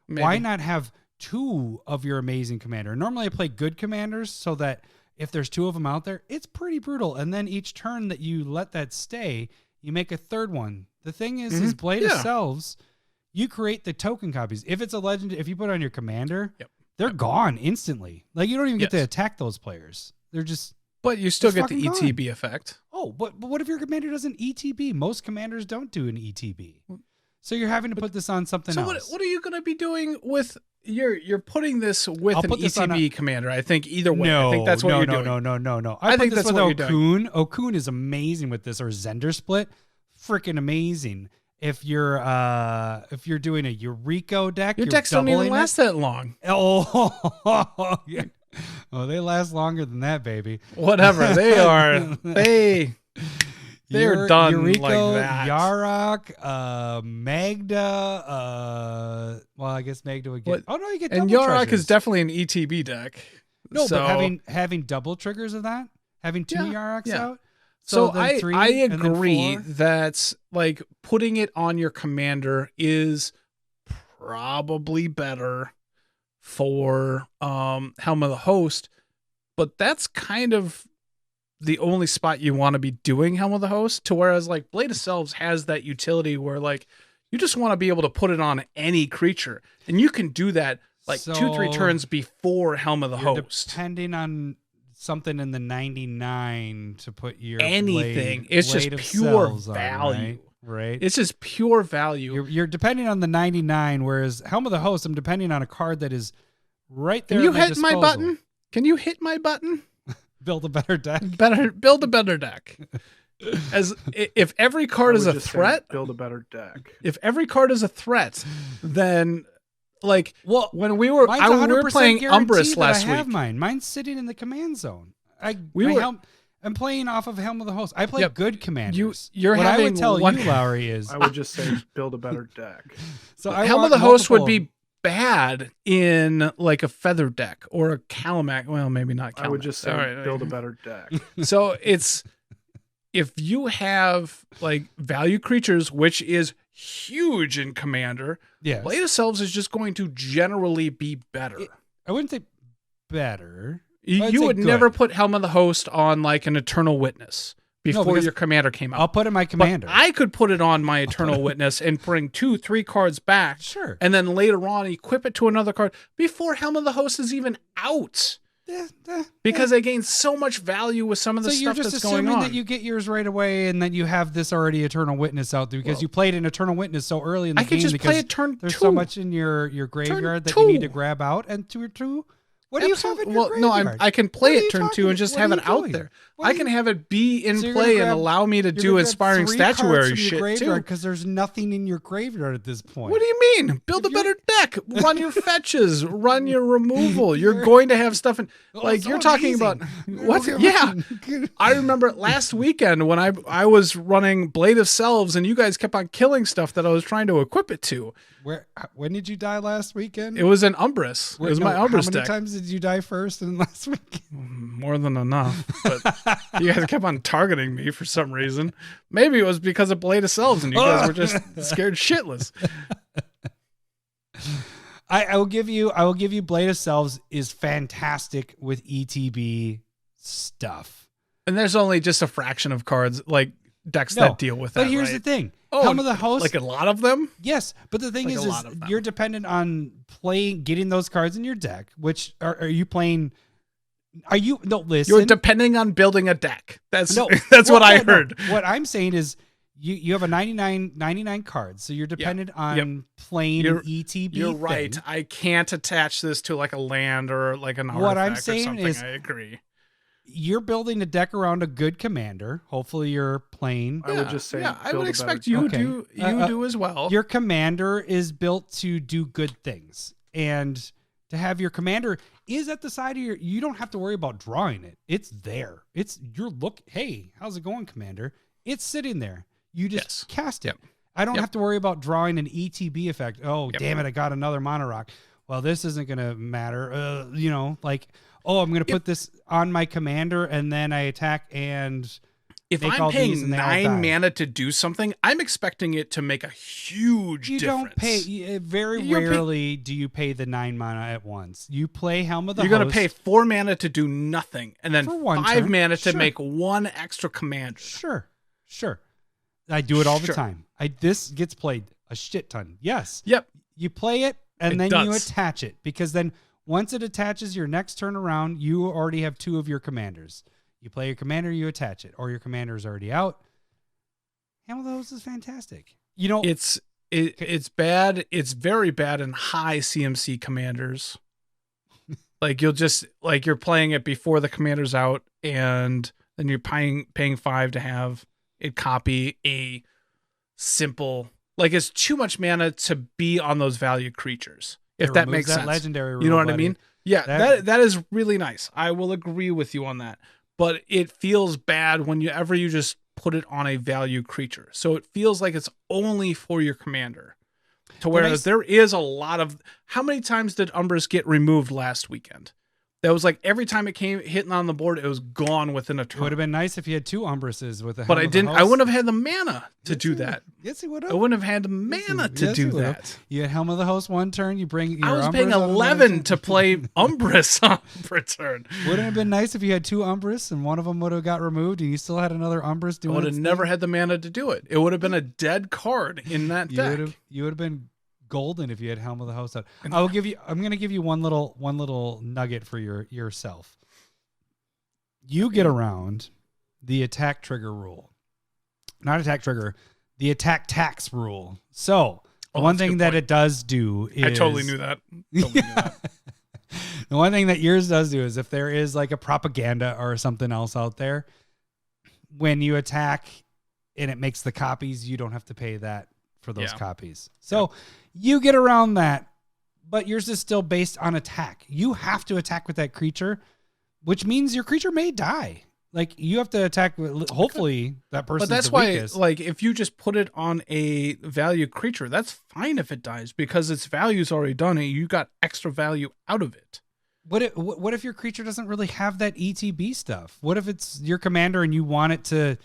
Maybe. Why not have 2 of your amazing commander? Normally, I play good commanders so that if there's 2 of them out there, it's pretty brutal. And then each turn that you let that stay, you make a 3rd one. The thing is Blade of Selves, you create the token copies. If it's a legend, if you put it on your commander. They're gone instantly. Like you don't even get to attack those players. They're just. But you still get the ETB effect. Oh, but what if your commander does an ETB? Most commanders don't do an ETB. So you're having to put this on something else. So what are you going to be doing with you're putting this with an put this on ETB commander. I think either way. No, I think that's what you're doing. No. I think that's what you're doing. Okun. Okun is amazing with this, or Zender Split, freaking amazing. If you're doing a Eureka deck, your decks don't even last that long. Oh, yeah. Oh, they last longer than that, baby. Whatever they are, they're done Eureka, like that. Yarok, Magda. Well, I guess Magda would get. What? Oh no, you get. And double Yarok treasures. is definitely an ETB deck. No, so, but having double triggers of that, having two Yaroks out. So then three, I and then agree four. that like putting it on your commander is probably better for Helm of the Host, but that's kind of the only spot you want to be doing Helm of the Host, to whereas like Blade of Selves has that utility where like you just want to be able to put it on any creature, and you can do that like 2-3 turns before Helm of the Host. Depending on something in the 99 to put your anything, blade, it's blade just of pure Selves value. on, right? It's just pure value. You're depending on the 99, whereas Helm of the Host, I'm depending on a card that is right there. Can you at my hit my disposal. button? Can you hit my button? Build a better deck. Build a better deck. As if every card is a threat, build a better deck. If every card is a threat, then like when we were Mine's we were playing Umbrus last I have week. Mine's sitting in the command zone. I'm playing off of Helm of the Host. I play good commanders. You're what having I would tell one, you, Lowery, is I would just say build a better deck. So Helm of the Host would be bad in like a feather deck or a Calamac. Well, maybe not Calamac. I would just say build a better deck. So it's if you have like value creatures, which is huge in Commander, Blade of Selves is just going to generally be better. I wouldn't say better. You would never put Helm of the Host on like an Eternal Witness before your commander came out. I'll put it in my commander. But I could put it on my Eternal Witness and bring 2-3 cards back. Sure. And then later on equip it to another card before Helm of the Host is even out. Because they gain so much value with some of the stuff that's going on. So you're just assuming that you get yours right away and that you have this already Eternal Witness out there because you played an Eternal Witness so early in the game. I could just play it turn there's 2. so much in your graveyard that you need to grab out and two. What do you have in your graveyard? No, I can play it turn 2 and just have it out there. I can have it be in play and allow me to do Inspiring Statuary shit too. Because there's nothing in your graveyard at this point. What do you mean? Build a better deck. Run your fetches. Run your removal. You're going to have stuff in like you're talking about. What? Yeah, I remember last weekend when I was running Blade of Selves and you guys kept on killing stuff that I was trying to equip it to. When did you die last weekend? It was an Umbrus. It was my Umbrus deck. How many times did you die first in last week? More than enough. But you guys kept on targeting me for some reason. Maybe it was because of Blade of Selves and you guys were just scared shitless. I will give you Blade of Selves is fantastic with ETB stuff. And there's only just a fraction of cards like decks that deal with that. But here's right? the thing. Oh, Helm of the Host, like a lot of them? Yes, but the thing Like is you're dependent on getting those cards in your deck, which are you playing? Are you listen? You're depending on building a deck. That's what I heard. No. What I'm saying is you have a 99 cards, so you're dependent on playing an ETB. You're right. thing. I can't attach this to like a land or like an artifact what I'm saying or something. is, I agree. You're building a deck around a good commander. Hopefully, you're playing. I would just say, I would expect you do as well. Your commander is built to do good things, and to have your commander is at the side of your. You don't have to worry about drawing it. It's there. It's your look. Hey, how's it going, commander? It's sitting there. You just cast it. I don't have to worry about drawing an ETB effect. Oh, damn it! I got another mono rock. Well, this isn't going to matter. Oh, I'm going to put this on my commander and then I attack and if I'm paying 9 mana to do something, I'm expecting it to make a huge difference. You don't pay. Very rarely do you pay the 9 mana at once. You play Helm of the Host. You're going to pay 4 mana to do nothing and then 5 mana to make 1 extra commander. Sure. I do it all the time. This gets played a shit ton. Yes. Yep. You play it and then you attach it because then once it attaches your next turn around, you already have 2 of your commanders. You play your commander, you attach it, or your commander is already out. Helm of the Host is fantastic. It's It's bad. It's very bad in high CMC commanders. Like you're playing it before the commander's out, and then you're paying 5 to have it copy a simple. Like it's too much mana to be on those value creatures. If that makes sense. Legendary rule, you know what buddy. I mean? Yeah, that is really nice. I will agree with you on that. But it feels bad whenever you just put it on a value creature. So it feels like it's only for your commander. To whereas there is a lot of... How many times did Umbris get removed last weekend? That was like every time it came hitting on the board, it was gone within a turn. It would have been nice if you had 2 Umbrises with a. But I didn't. I wouldn't have had the mana to do that. Yes, you would have. I wouldn't have had the mana to do that. You had Helm of the Host 1 turn. You bring. Your I was Umbris paying on another 11 turn. to play Umbris on return. Wouldn't it have been nice if you had 2 Umbris and one of them would have got removed and you still had another Umbris doing? I would have never had the mana to do it. It would have been a dead card in that deck. You would have been golden if you had Helm of the Host out. I'm going to give you one little nugget for yourself. You get around the attack trigger rule. Not attack trigger, the attack tax rule. So, one thing that it does do is... I totally knew that. The one thing that yours does do is if there is like a propaganda or something else out there, when you attack and it makes the copies, you don't have to pay that for those copies. So you get around that, but yours is still based on attack. You have to attack with that creature, which means your creature may die. Like you have to attack. Hopefully that person. But that's weakest. why, like, if you just put it on a value creature, that's fine if it dies because its value's already done and you got extra value out of it. What if your creature doesn't really have that ETB stuff? What if it's your commander and you want it to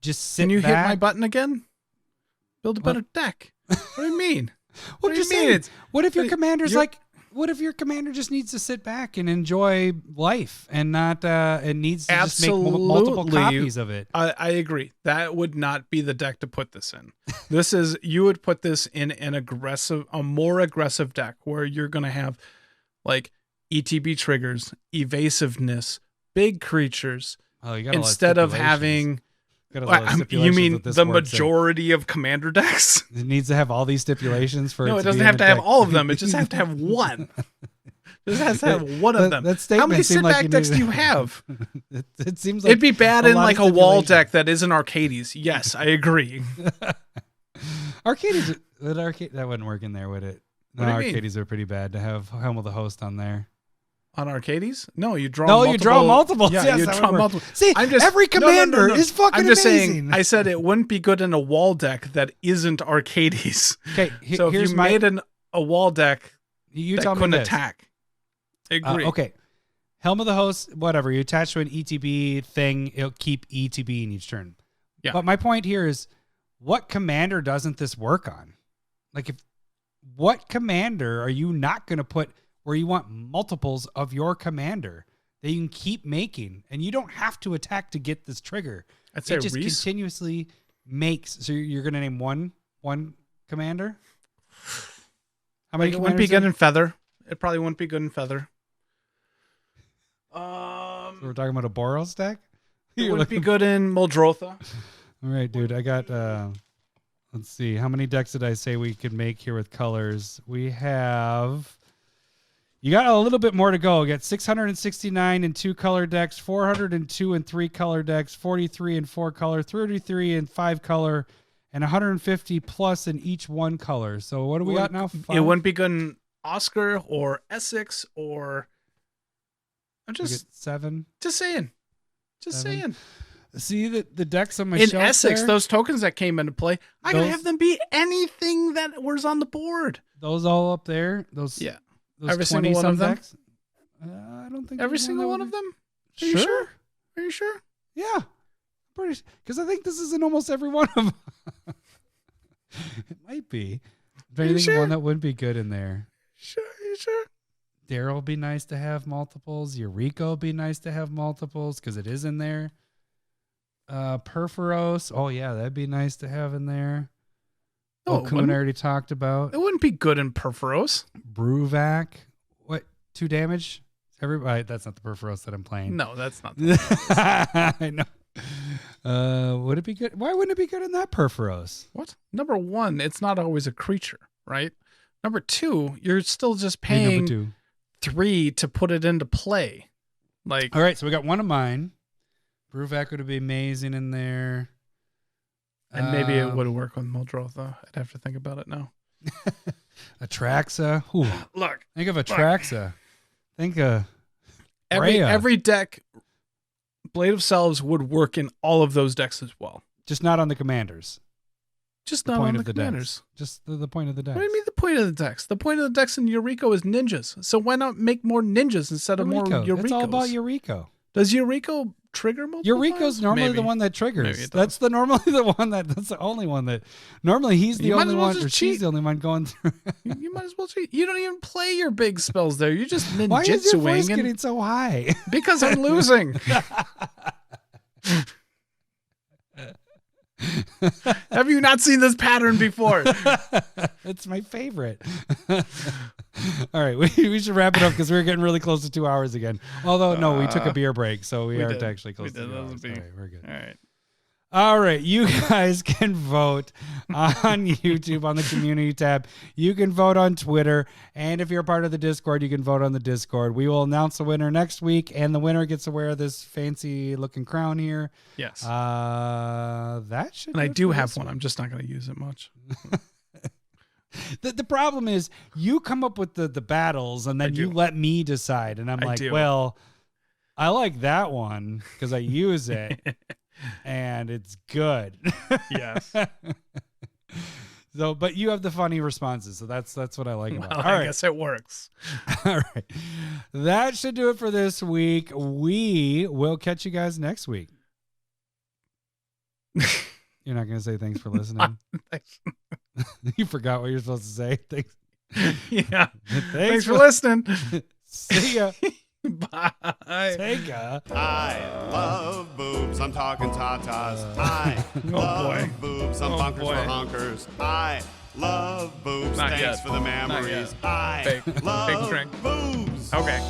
just sit Can you back? hit my button again? Build a better deck. What do you mean? What do you mean? What if your commander's like? What if your commander just needs to sit back and enjoy life and not and needs to just make multiple copies of it? I agree. That would not be the deck to put this in. You would put this in a more aggressive deck where you're going to have like ETB triggers, evasiveness, big creatures, instead of having... You mean the majority of commander decks? It needs to have all these stipulations for No, it doesn't have to have all of them. It just has to have one. It just has to have one of them. How many sit-back decks do you have? It seems like it'd be bad in like a wall deck that isn't Arcades. Yes, I agree. Arcades, that wouldn't work in there, would it? No, Arcades are pretty bad to have Helm of the Host on there. On Arcades? No, you draw multiple. You draw multiple. Yeah, yes, you draw multiple. See, every commander is fucking I'm just amazing. saying, I said it wouldn't be good in a wall deck that isn't Arcades. Okay, so if you made a wall deck you that couldn't attack. I agree. Okay. Helm of the Host, whatever. You attach to an ETB thing, it'll keep ETB in each turn. Yeah. But my point here is, what commander doesn't this work on? Like, what commander are you not going to put where you want multiples of your commander that you can keep making, and you don't have to attack to get this trigger? I'd say it just Reese continuously makes. So you're going to name one commander? How many? It wouldn't be good in Feather. It probably wouldn't be good in Feather. So we're talking about a Boros deck? It wouldn't be good in Muldrotha. All right, dude. I got. Let's see. How many decks did I say we could make here with colors? We have. You got a little bit more to go. You got 669 in 2 color decks, 402 in 3 color decks, 43 in 4 color, 33 in 5 color, and 150 plus in each 1 color. So what do we got now? 5? It wouldn't be good in Oscar or Essex or. I'm just 7. Just saying. Just 7. saying. See the decks on my in shelf Essex, there? those tokens that came into play, I could have them be anything that was on the board. Those all up there. Those Those every single one of them. Decks? I don't think every single one of them. Are sure? you sure? Are you sure? Yeah, pretty. Because I think this is in almost every one of them. It might be. If anything, one that wouldn't be good in there. Sure, you sure? Daryl would be nice to have multiples. Eureka would be nice to have multiples because it is in there. Perforos. Oh yeah, that'd be nice to have in there. No, Okun already talked about. It wouldn't be good in Perforos. Bruvac. What? 2 damage? Everybody. That's not the Perforos that I'm playing. No, that's not. I know. Would it be good? Why wouldn't it be good in that Perforos? What? Number one, it's not always a creature, right? Number two, you're still just Hey, number paying two. 3 to put it into play. Like, All right, so we got one of mine. Brewvac would be amazing in there. and maybe it would work with Muldroth, though. I'd have to think about it now. Atraxa. Ooh, Look, think of Atraxa. Think of every deck, Blade of Selves would work in all of those decks as well. just not on the commanders. Just The not point on the of the commanders. decks. Just the point of the decks. What do you mean the point of the decks? The point of the decks in Eureka is ninjas. So why not make more ninjas instead of more Eureka? It's all about Eureka. Does Eureka trigger multiple Eureka's times? normally Maybe. the one that Maybe triggers. it does. That's the only one that normally he's the You might only as well one just or she's cheat. the only one going through. You might as well cheat. You don't even play your big spells there. You're just Why is your voice ninjutsuing and getting so high? because I'm losing. Have you not seen this pattern before? It's my favorite. All right, we should wrap it up because we're getting really close to 2 hours again. Although no, we took a beer break, so we aren't did. actually close to 2 That was hours. a All beer. right, we're good. All right. All right, you guys can vote on YouTube on the community tab. You can vote on Twitter, and if you're a part of the Discord, you can vote on the Discord. We will announce the winner next week, and the winner gets to wear this fancy looking crown here. Yes. That should. And I it do for have this one. week. I'm just not going to use it much. The problem is you come up with the battles, and then you let me decide, and I'm I like, do. well, I like that one because I use it. And it's good. Yes. So, but you have the funny responses, so that's what I like about it. Well, All I right. guess it works. All right. That should do it for this week. We will catch you guys next week. You're not going to say thanks for listening. Thanks. You forgot what you're supposed to say. Thanks. Yeah. Thanks for listening. See ya. Bye. Take a. I love boobs. I'm talking tatas. I love boobs. I'm bunkers for honkers. I love boobs. Not Thanks yet. for the Not memories. yet. I Fake love drink. boobs. Okay.